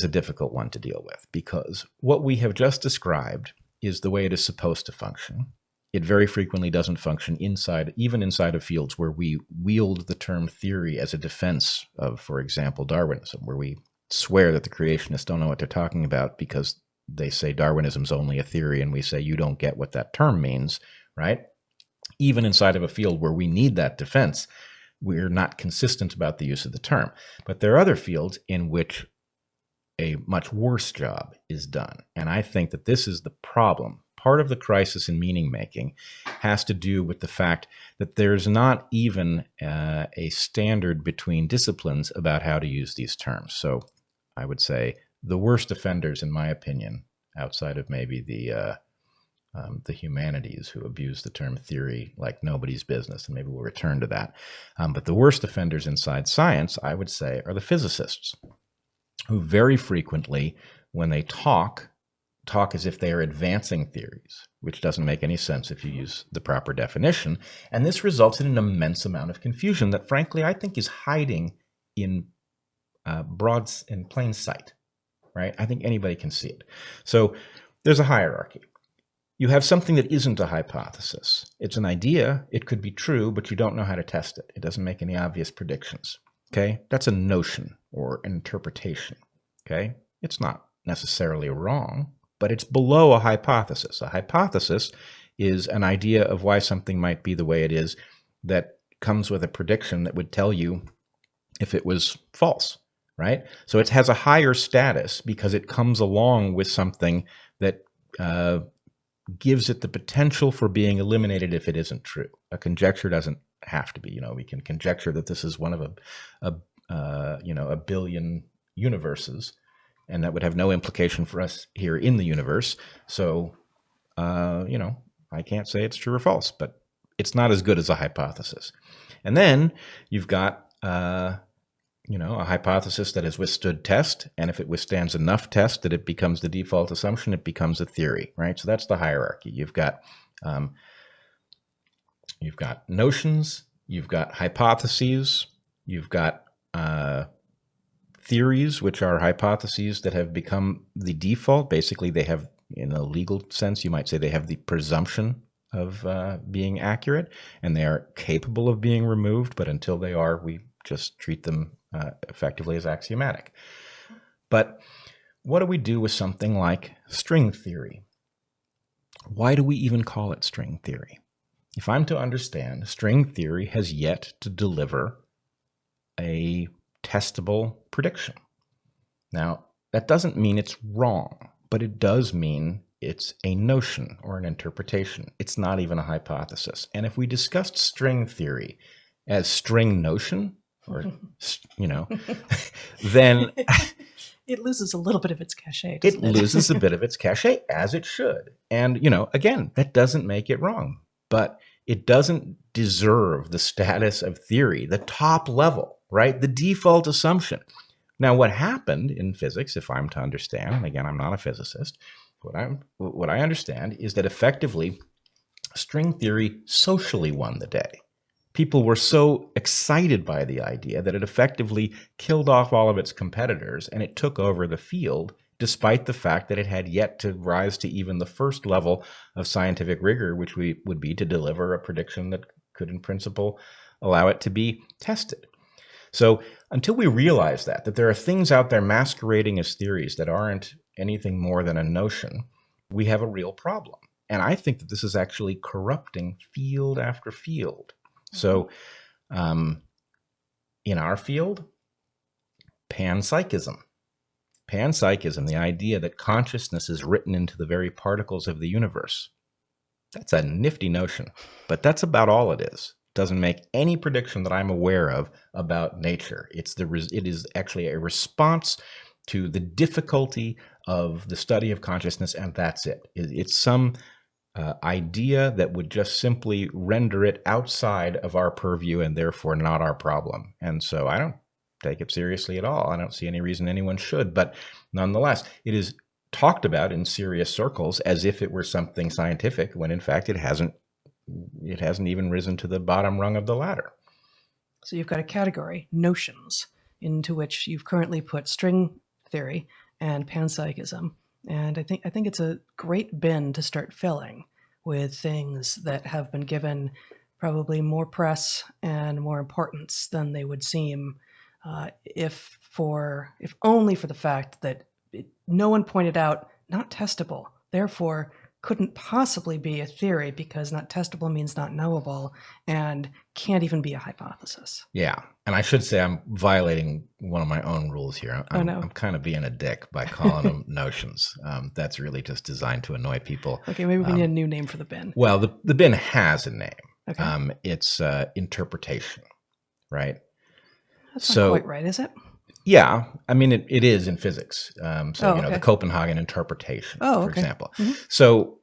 difficult one to deal with, because what we have just described is the way it is supposed to function. It very frequently doesn't function even inside of fields where we wield the term theory as a defense of, for example, Darwinism, where we swear that the creationists don't know what they're talking about because they say Darwinism's only a theory, and we say you don't get what that term means, right? Even inside of a field where we need that defense, we're not consistent about the use of the term. But there are other fields in which a much worse job is done. And I think that this is the problem. Part of the crisis in meaning making has to do with the fact that there's not even a standard between disciplines about how to use these terms. So I would say the worst offenders, in my opinion, outside of maybe the humanities, who abuse the term theory like nobody's business, and maybe we'll return to that. But the worst offenders inside science, I would say, are the physicists, who very frequently, when they talk as if they are advancing theories, which doesn't make any sense if you use the proper definition. And this results in an immense amount of confusion that, frankly, I think is hiding in plain sight, right? I think anybody can see it. So there's a hierarchy. You have something that isn't a hypothesis. It's an idea. It could be true, but you don't know how to test it. It doesn't make any obvious predictions. Okay? That's a notion or an interpretation. Okay? It's not necessarily wrong, but it's below a hypothesis. A hypothesis is an idea of why something might be the way it is that comes with a prediction that would tell you if it was false, right? So it has a higher status because it comes along with something that gives it the potential for being eliminated if it isn't true. A conjecture doesn't have to be. We can conjecture that this is one of a billion universes, and that would have no implication for us here in the universe. So, I can't say it's true or false, but it's not as good as a hypothesis. And then you've got, a hypothesis that has withstood test, and if it withstands enough test that it becomes the default assumption, it becomes a theory, right? So that's the hierarchy. You've got notions, you've got hypotheses, you've got theories, which are hypotheses that have become the default. Basically, they have, in a legal sense, you might say they have the presumption of being accurate, and they are capable of being removed, but until they are, we just treat them effectively as axiomatic. But what do we do with something like string theory? Why do we even call it string theory? If I'm to understand, string theory has yet to deliver a testable prediction. Now, that doesn't mean it's wrong, but it does mean it's a notion or an interpretation. It's not even a hypothesis. And if we discussed string theory as string notion, or, then it loses a little bit of its cachet. It loses a bit of its cachet, as it should. And, again, that doesn't make it wrong, but it doesn't deserve the status of theory, the top level, right? The default assumption. Now, what happened in physics, if I'm to understand, and again, I'm not a physicist, what I understand is that effectively string theory socially won the day. People were so excited by the idea that it effectively killed off all of its competitors, and it took over the field, despite the fact that it had yet to rise to even the first level of scientific rigor, which would be to deliver a prediction that could, in principle, allow it to be tested. So until we realize that there are things out there masquerading as theories that aren't anything more than a notion, we have a real problem. And I think that this is actually corrupting field after field. So in our field, panpsychism. Panpsychism, the idea that consciousness is written into the very particles of the universe. That's a nifty notion, but that's about all it is. It doesn't make any prediction that I'm aware of about nature. It is actually a response to the difficulty of the study of consciousness, and that's it. It's some idea that would just simply render it outside of our purview and therefore not our problem. And so I don't take it seriously at all. I don't see any reason anyone should, but nonetheless, it is talked about in serious circles as if it were something scientific, when in fact it hasn't even risen to the bottom rung of the ladder. So you've got a category, notions, into which you've currently put string theory and panpsychism. And I think it's a great bin to start filling with things that have been given probably more press and more importance than they would seem if only for the fact that no one pointed out not testable, therefore couldn't possibly be a theory, because not testable means not knowable and can't even be a hypothesis. Yeah. And I should say I'm violating one of my own rules here. I'm kind of being a dick by calling them notions. That's really just designed to annoy people. Okay, maybe we need a new name for the bin. Well, the bin has a name. Okay. It's interpretation, right? That's not quite right, is it? Yeah, I mean, it is in physics. Okay. The Copenhagen interpretation, for example. Mm-hmm. So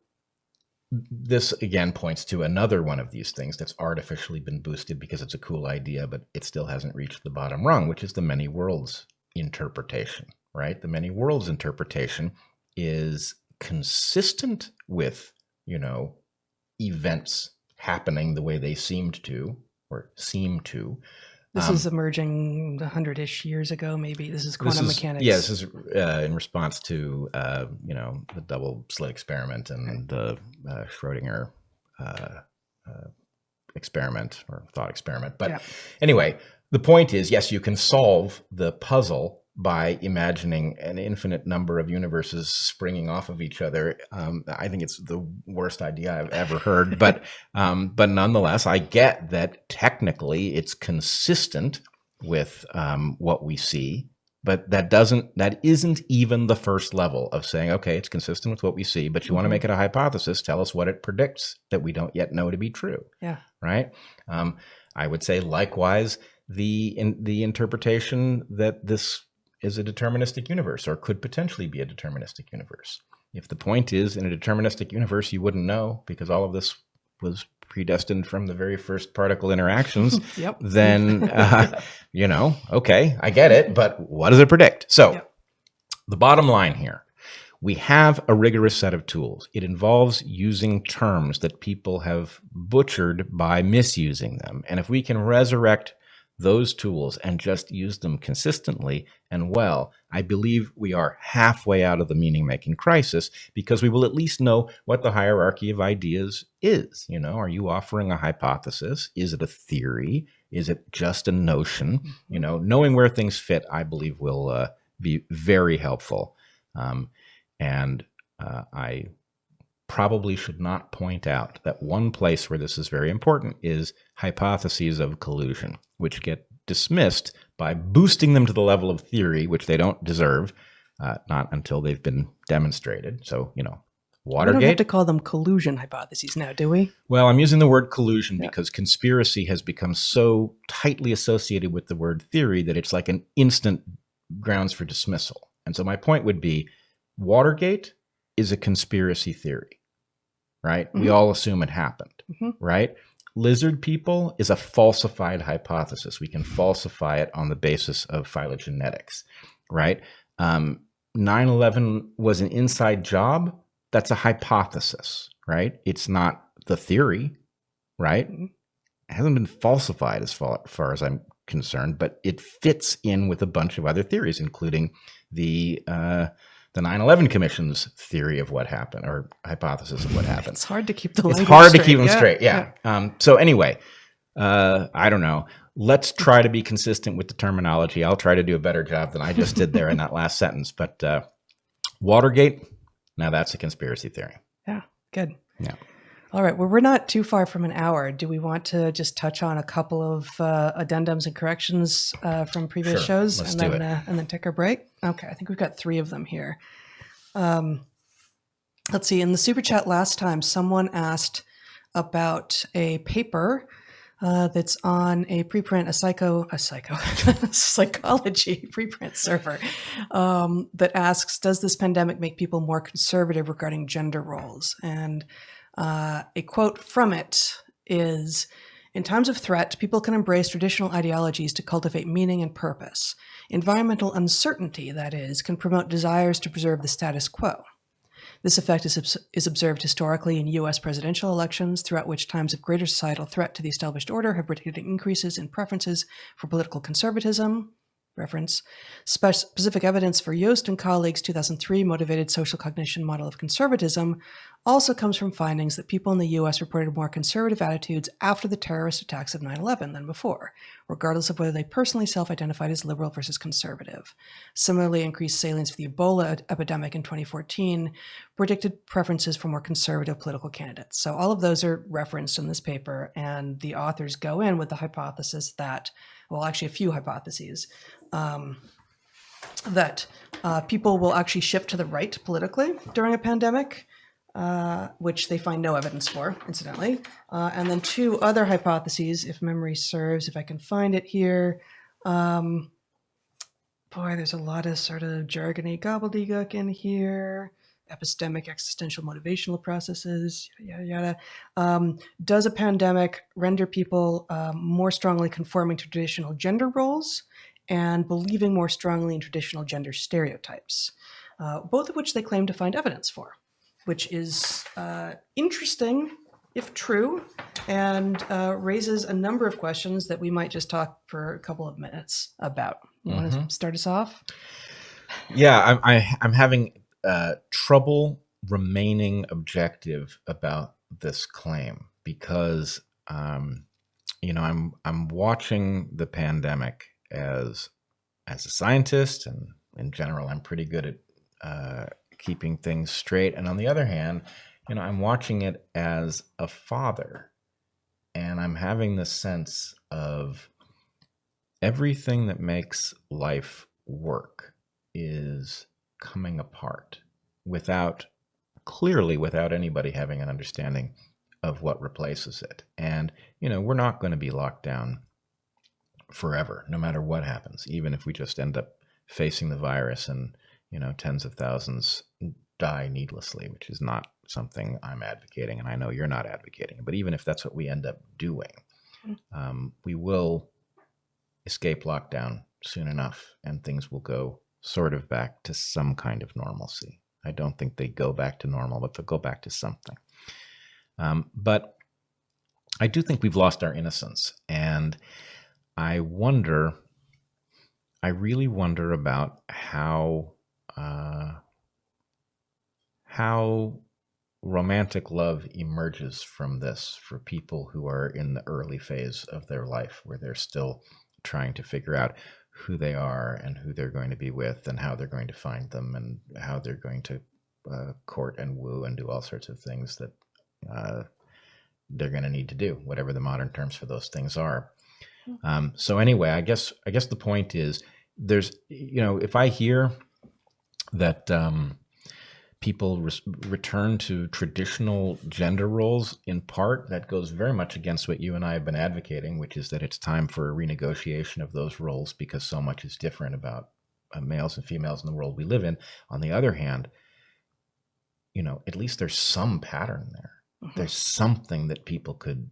this, again, points to another one of these things that's artificially been boosted because it's a cool idea, but it still hasn't reached the bottom rung, which is the many worlds interpretation, right? The many worlds interpretation is consistent with, events happening the way they seem to. This is emerging 100-ish years ago, maybe. This is quantum mechanics. Yeah, this is in response to, the double slit experiment and the Schrodinger experiment or thought experiment. But anyway, the point is, yes, you can solve the puzzle by imagining an infinite number of universes springing off of each other. I think it's the worst idea I've ever heard, but nonetheless, I get that technically it's consistent with what we see, but that isn't even the first level of saying, okay, it's consistent with what we see, but you want to make it a hypothesis, tell us what it predicts that we don't yet know to be true. Yeah. Right? I would say likewise, the interpretation that this is a deterministic universe, or could potentially be a deterministic universe. If the point is, in a deterministic universe, you wouldn't know because all of this was predestined from the very first particle interactions, then, okay, I get it, but what does it predict? So the bottom line here, we have a rigorous set of tools. It involves using terms that people have butchered by misusing them. And if we can resurrect those tools and just use them consistently and well, I believe we are halfway out of the meaning-making crisis, because we will at least know what the hierarchy of ideas is. Are you offering a hypothesis? Is it a theory? Is it just a notion? Knowing where things fit, I believe, will be very helpful. And I probably should not point out that one place where this is very important is hypotheses of collusion, which get dismissed by boosting them to the level of theory, which they don't deserve, not until they've been demonstrated. So, Watergate. We don't have to call them collusion hypotheses now, do we? Well, I'm using the word collusion because conspiracy has become so tightly associated with the word theory that it's like an instant grounds for dismissal. And so my point would be, Watergate is a conspiracy theory, right? Mm-hmm. We all assume it happened, right? lizard people is a falsified hypothesis. We can falsify it on the basis of phylogenetics, right? 9/11 was an inside job. That's a hypothesis, right? It's not the theory, right? It hasn't been falsified as far as I'm concerned, but it fits in with a bunch of other theories, including the 9/11 Commission's theory of what happened, or hypothesis of what happened. It's hard to keep the It's language hard straight. to keep them straight, yeah. So anyway, I don't know. Let's try to be consistent with the terminology. I'll try to do a better job than I just did there in that last sentence. But Watergate, now that's a conspiracy theory. Yeah, good. Yeah. All right. Well, we're not too far from an hour. Do we want to just touch on a couple of addendums and corrections from previous shows, Let's and do then it. And then take our break? Okay. I think we've got 3 of them here. Let's see. In the super chat last time, someone asked about a paper that's on a preprint, a psychology preprint server that asks, does this pandemic make people more conservative regarding gender roles? And a quote from it is, in times of threat, people can embrace traditional ideologies to cultivate meaning and purpose. Environmental uncertainty, that is, can promote desires to preserve the status quo. This effect is observed historically in U.S. presidential elections, throughout which times of greater societal threat to the established order have predicted increases in preferences for political conservatism. Reference. Specific evidence for Yost and colleagues' 2003 motivated social cognition model of conservatism also comes from findings that people in the U.S. reported more conservative attitudes after the terrorist attacks of 9/11 than before, regardless of whether they personally self-identified as liberal versus conservative. Similarly, increased salience for the Ebola epidemic in 2014 predicted preferences for more conservative political candidates. So all of those are referenced in this paper, and the authors go in with the hypothesis that, well, actually a few hypotheses, that people will actually shift to the right politically during a pandemic, which they find no evidence for, incidentally. And then 2 other hypotheses, if memory serves, if I can find it here. Boy, there's a lot of sort of jargony gobbledygook in here. Epistemic existential motivational processes, yada, yada. Does a pandemic render people more strongly conforming to traditional gender roles and believing more strongly in traditional gender stereotypes? Both of which they claim to find evidence for, which is interesting if true, and raises a number of questions that we might just talk for a couple of minutes about. You want to start us off? Yeah, I'm having trouble remaining objective about this claim because I'm watching the pandemic as a scientist, and in general I'm pretty good at keeping things straight, and on the other hand, I'm watching it as a father, and I'm having the sense of everything that makes life work is coming apart without anybody having an understanding of what replaces it. And, we're not going to be locked down forever, no matter what happens, even if we just end up facing the virus and, tens of thousands die needlessly, which is not something I'm advocating, and I know you're not advocating. But even if that's what we end up doing, we will escape lockdown soon enough, and things will go sort of back to some kind of normalcy. I don't think they go back to normal, but they'll go back to something. But I do think we've lost our innocence, and I really wonder about how romantic love emerges from this for people who are in the early phase of their life, where they're still trying to figure out who they are and who they're going to be with and how they're going to find them and how they're going to court and woo and do all sorts of things that they're going to need to do, whatever the modern terms for those things are. So anyway, I guess the point is, there's, if I hear that people return to traditional gender roles, in part, that goes very much against what you and I have been advocating, which is that it's time for a renegotiation of those roles because so much is different about males and females in the world we live in. On the other hand, at least there's some pattern there. There's something that people could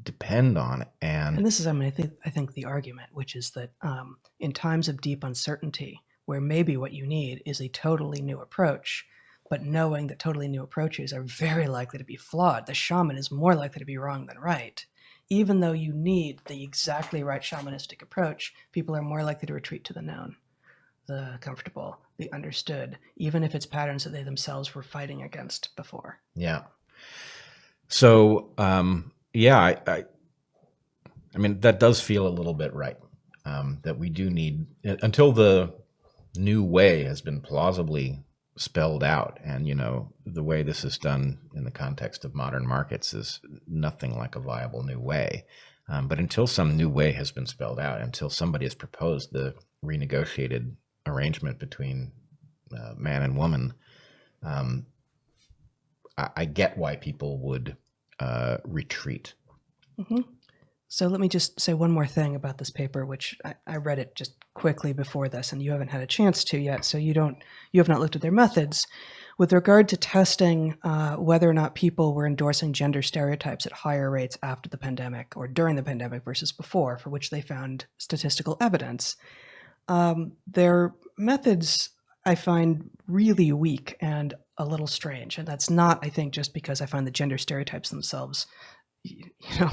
depend on. And this is, I think the argument, which is that in times of deep uncertainty, where maybe what you need is a totally new approach, but knowing that totally new approaches are very likely to be flawed, the shaman is more likely to be wrong than right. Even though you need the exactly right shamanistic approach, people are more likely to retreat to the known, the comfortable, the understood, even if it's patterns that they themselves were fighting against before. Yeah. So, I mean, that does feel a little bit right. That we do need, until the new way has been plausibly spelled out, and the way this is done in the context of modern markets is nothing like a viable new way. But until some new way has been spelled out, until somebody has proposed the renegotiated arrangement between man and woman, I get why people would retreat. Mm-hmm. So let me just say one more thing about this paper, which I read it just quickly before this, and you haven't had a chance to yet, so you have not looked at their methods. With regard to testing whether or not people were endorsing gender stereotypes at higher rates after the pandemic or during the pandemic versus before, for which they found statistical evidence, their methods I find really weak and a little strange. And that's not, I think, just because I find the gender stereotypes themselves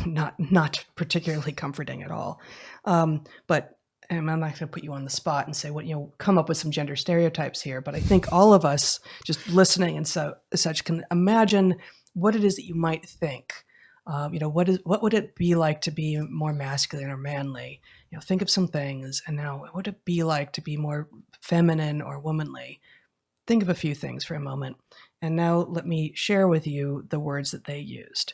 not particularly comforting at all. But I'm not going to put you on the spot and say, come up with some gender stereotypes here. But I think all of us just listening and such can imagine what it is that you might think. What would it be like to be more masculine or manly? Think of some things. And now, what would it be like to be more feminine or womanly? Think of a few things for a moment. And now let me share with you the words that they used.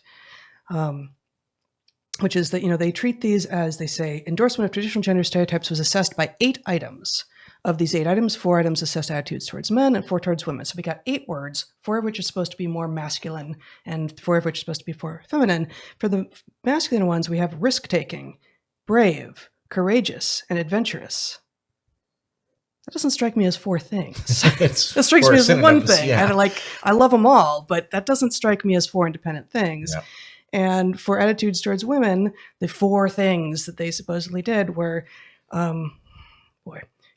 Which is that, they treat these as, they say, endorsement of traditional gender stereotypes was assessed by 8 items. Of these 8 items, 4 items assessed attitudes towards men and 4 towards women. So we got 8 words, 4 of which are supposed to be more masculine and 4 of which are supposed to be more feminine. For the masculine ones, we have risk-taking, brave, courageous, and adventurous. That doesn't strike me as 4 things. That strikes me as one thing. Yeah. And I love them all, but that doesn't strike me as 4 independent things. Yeah. And for attitudes towards women, the 4 things that they supposedly did were,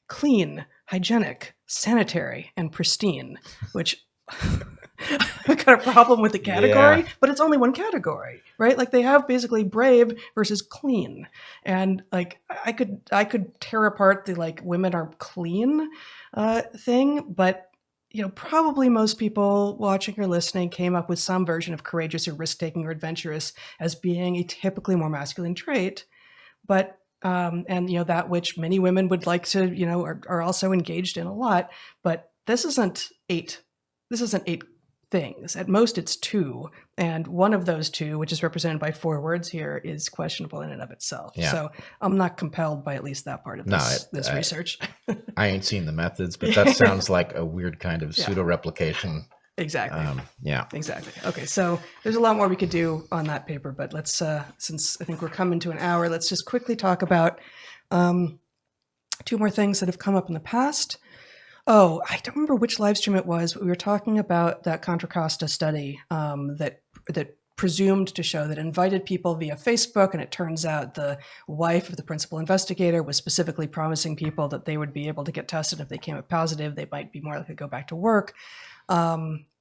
clean, hygienic, sanitary, and pristine, which I've got a problem with the category, but it's only one category, right? They have basically brave versus clean. And I could tear apart the women are clean thing, but probably most people watching or listening came up with some version of courageous or risk-taking or adventurous as being a typically more masculine trait. But, that which many women would like to, are also engaged in a lot. But this isn't 8 things. At most, it's 2. And one of those 2, which is represented by 4 words here, is questionable in and of itself. Yeah. So I'm not compelled by at least that part of this research. I ain't seen the methods, but that sounds like a weird kind of pseudo-replication. Exactly. Exactly. Okay, so there's a lot more we could do on that paper, but let's, since I think we're coming to an hour, let's just quickly talk about 2 more things that have come up in the past. Oh, I don't remember which live stream it was, but we were talking about that Contra Costa study that presumed to show that invited people via Facebook, and it turns out the wife of the principal investigator was specifically promising people that they would be able to get tested. If they came up positive, they might be more likely to go back to work.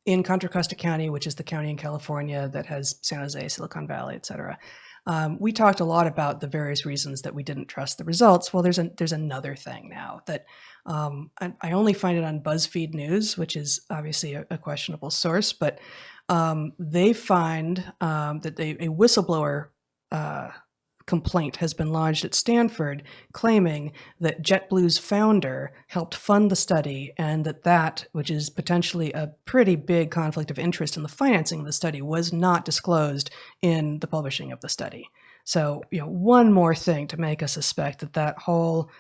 In Contra Costa County, which is the county in California that has San Jose, Silicon Valley, et cetera. We talked a lot about the various reasons that we didn't trust the results. Well, there's another thing now that I only find it on BuzzFeed News, which is obviously a questionable source, but they find that a whistleblower complaint has been lodged at Stanford claiming that JetBlue's founder helped fund the study, and that, which is potentially a pretty big conflict of interest in the financing of the study, was not disclosed in the publishing of the study. So, one more thing to make us suspect that whole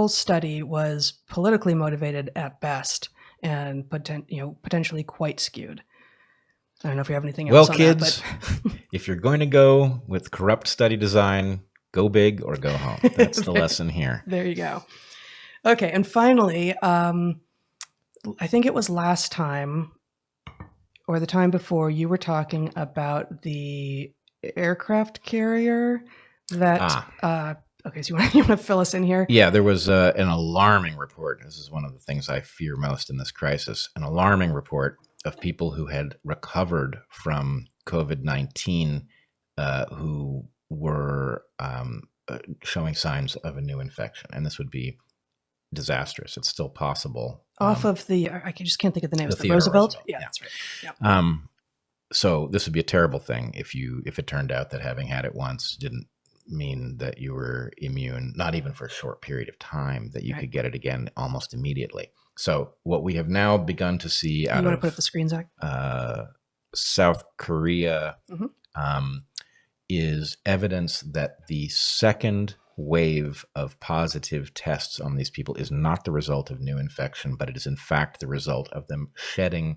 study was politically motivated at best and potentially quite skewed. I don't know if you have anything else on kids, that, but if you're going to go with corrupt study design, go big or go home. That's the lesson here. There you go. Okay, and finally, I think it was last time or the time before, you were talking about the aircraft carrier that. Okay, so you want to fill us in here? Yeah, there was an alarming report. This is one of the things I fear most in this crisis. An alarming report of people who had recovered from COVID-19 who were showing signs of a new infection. And this would be disastrous. It's still possible. Off of I just can't think of the name. The Roosevelt? Roosevelt. Yeah, that's right. Yeah. So this would be a terrible thing if it turned out that having had it once didn't mean that you were immune, not even for a short period of time, that you could get it again almost immediately. So what we have now begun to see out you want of to put up the screen, Zach? South Korea is evidence that the second wave of positive tests on these people is not the result of new infection, but it is in fact the result of them shedding,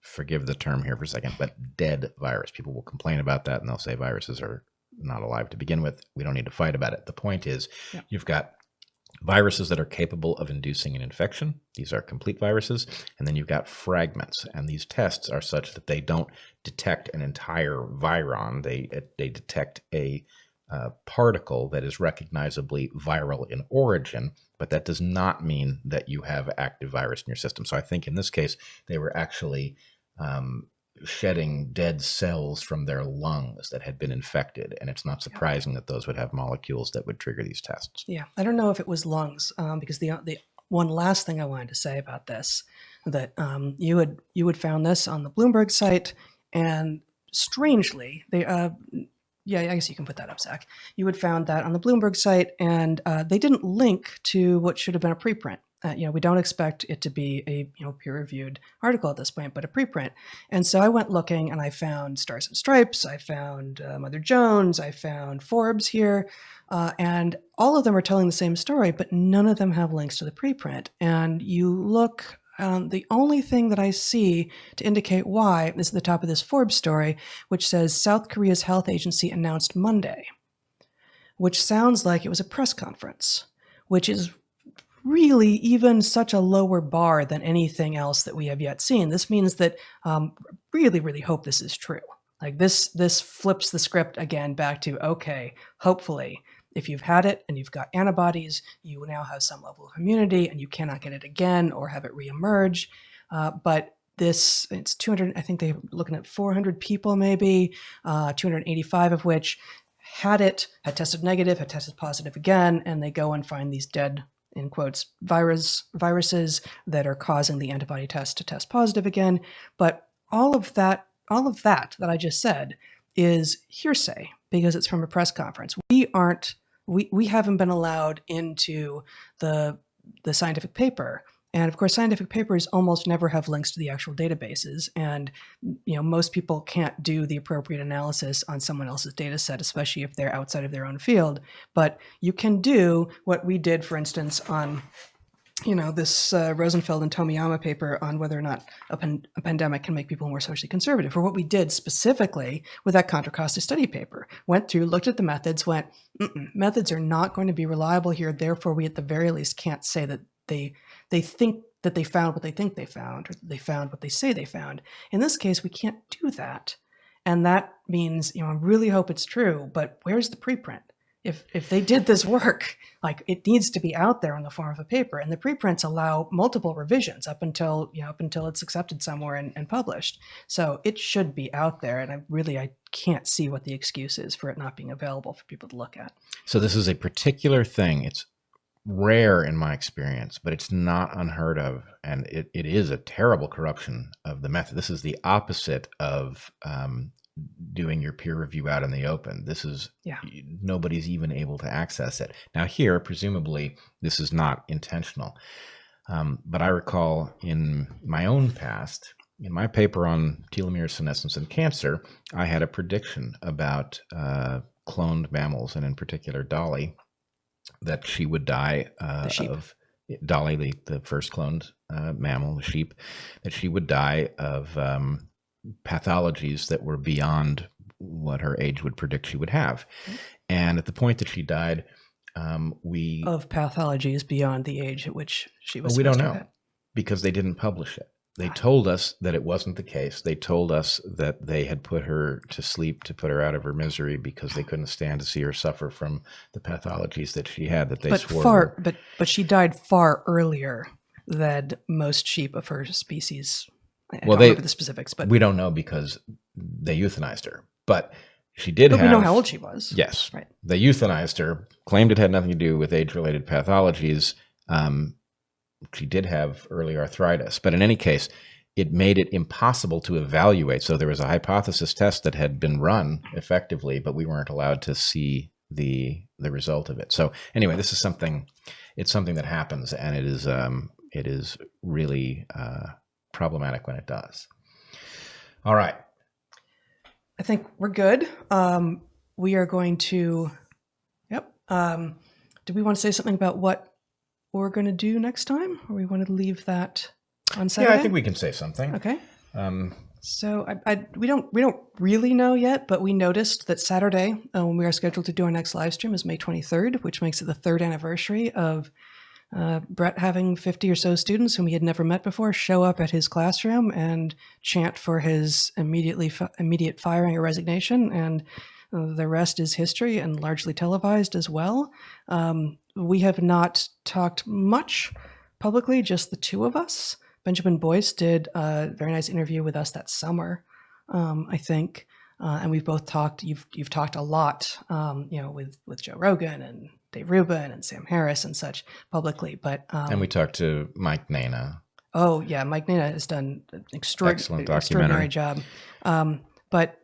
forgive the term here for a second, but dead virus. People will complain about that and they'll say viruses are not alive to begin with. We don't need to fight about it. The point is, you've got viruses that are capable of inducing an infection. These are complete viruses. And then you've got fragments. And these tests are such that they don't detect an entire viron. They detect a particle that is recognizably viral in origin, but that does not mean that you have active virus in your system. So I think in this case, they were actually shedding dead cells from their lungs that had been infected. And it's not surprising that those would have molecules that would trigger these tests. Yeah. I don't know if it was lungs, because the one last thing I wanted to say about this, that you had found this on the Bloomberg site, and strangely, they yeah, I guess you can put that up, Zach. You had found that on the Bloomberg site, and they didn't link to what should have been a preprint. We don't expect it to be a peer-reviewed article at this point, but a preprint. And so I went looking, and I found Stars and Stripes, I found Mother Jones, I found Forbes here, and all of them are telling the same story, but none of them have links to the preprint. And you look, the only thing that I see to indicate why is at the top of this Forbes story, which says South Korea's health agency announced Monday, which sounds like it was a press conference, which is really even such a lower bar than anything else that we have yet seen. This means that really, really hope this is true. Like this flips the script again back to, okay, hopefully, if you've had it and you've got antibodies, you now have some level of immunity and you cannot get it again or have it reemerge. But it's 200, I think they're looking at 400 people maybe, 285 of which had it, had tested negative, had tested positive again, and they go and find these dead, in quotes, viruses that are causing the antibody test to test positive again. But all of that I just said is hearsay because it's from a press conference. We haven't been allowed into the scientific paper. And of course, scientific papers almost never have links to the actual databases. And most people can't do the appropriate analysis on someone else's data set, especially if they're outside of their own field. But you can do what we did, for instance, on this Rosenfeld and Tomiyama paper on whether or not a pandemic can make people more socially conservative, or what we did specifically with that Contra Costa study paper. Went through, looked at the methods, went, methods are not going to be reliable here. Therefore, we at the very least can't say that they think that they found what they think they found, or that they found what they say they found. In this case, we can't do that. And that means, I really hope it's true, but where's the preprint? If they did this work, like, it needs to be out there in the form of a paper. And the preprints allow multiple revisions up until it's accepted somewhere and published. So it should be out there. And I can't see what the excuse is for it not being available for people to look at. So this is a particular thing. It's rare in my experience, but it's not unheard of. And it is a terrible corruption of the method. This is the opposite of doing your peer review out in the open. This is, nobody's even able to access it. Now here, presumably, this is not intentional. But I recall in my own past, in my paper on telomere senescence and cancer, I had a prediction about cloned mammals, and in particular Dolly, that she would die of Dolly, the first cloned mammal, the sheep, that she would die of pathologies that were beyond what her age would predict she would have. And at the point that she died, of pathologies beyond the age at which she was. We don't know, because they didn't publish it. They told us that it wasn't the case. They told us that they had put her to sleep to put her out of her misery because they couldn't stand to see her suffer from the pathologies that she had, that they swore. But she died far earlier than most sheep of her species. I don't remember the specifics, but we don't know because they euthanized her. But she did have... we know how old she was. Yes. Right. They euthanized her, claimed it had nothing to do with age-related pathologies. She did have early arthritis, but in any case, it made it impossible to evaluate. So there was a hypothesis test that had been run effectively, but we weren't allowed to see the result of it. So anyway, this is something that happens, and it is really problematic when it does. All right. I think we're good. We are going to, yep. Do we want to say something about what we're going to do next time, or we want to leave that on Saturday? Yeah, I think we can say something. Okay. So we don't really know yet, but we noticed that Saturday, when we are scheduled to do our next live stream, is May 23rd, which makes it the 3rd anniversary of Bret having 50 or so students whom he had never met before show up at his classroom and chant for his immediate firing or resignation, and the rest is history and largely televised as well. We have not talked much publicly, just the two of us. Benjamin Boyce did a very nice interview with us that summer, I think, and we've both talked. You've talked a lot, with Joe Rogan and Dave Rubin and Sam Harris and such publicly, but and we talked to Mike Nana. Oh yeah, Mike Nana has done an extraordinary job. But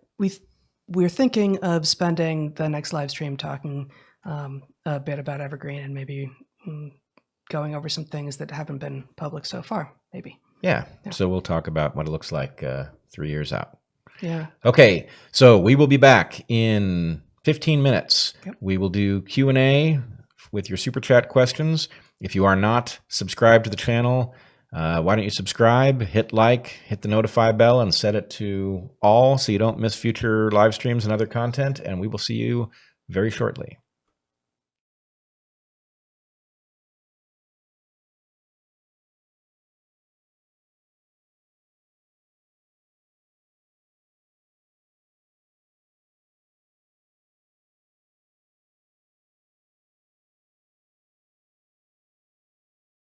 we're thinking of spending the next live stream talking a bit about Evergreen and maybe going over some things that haven't been public so far, maybe. Yeah. So we'll talk about what it looks like 3 years out. Yeah. Okay. So we will be back in 15 minutes. Yep. We will do Q&A with your super chat questions. If you are not subscribed to the channel, why don't you subscribe, hit like, hit the notify bell, and set it to all so you don't miss future live streams and other content. And we will see you very shortly.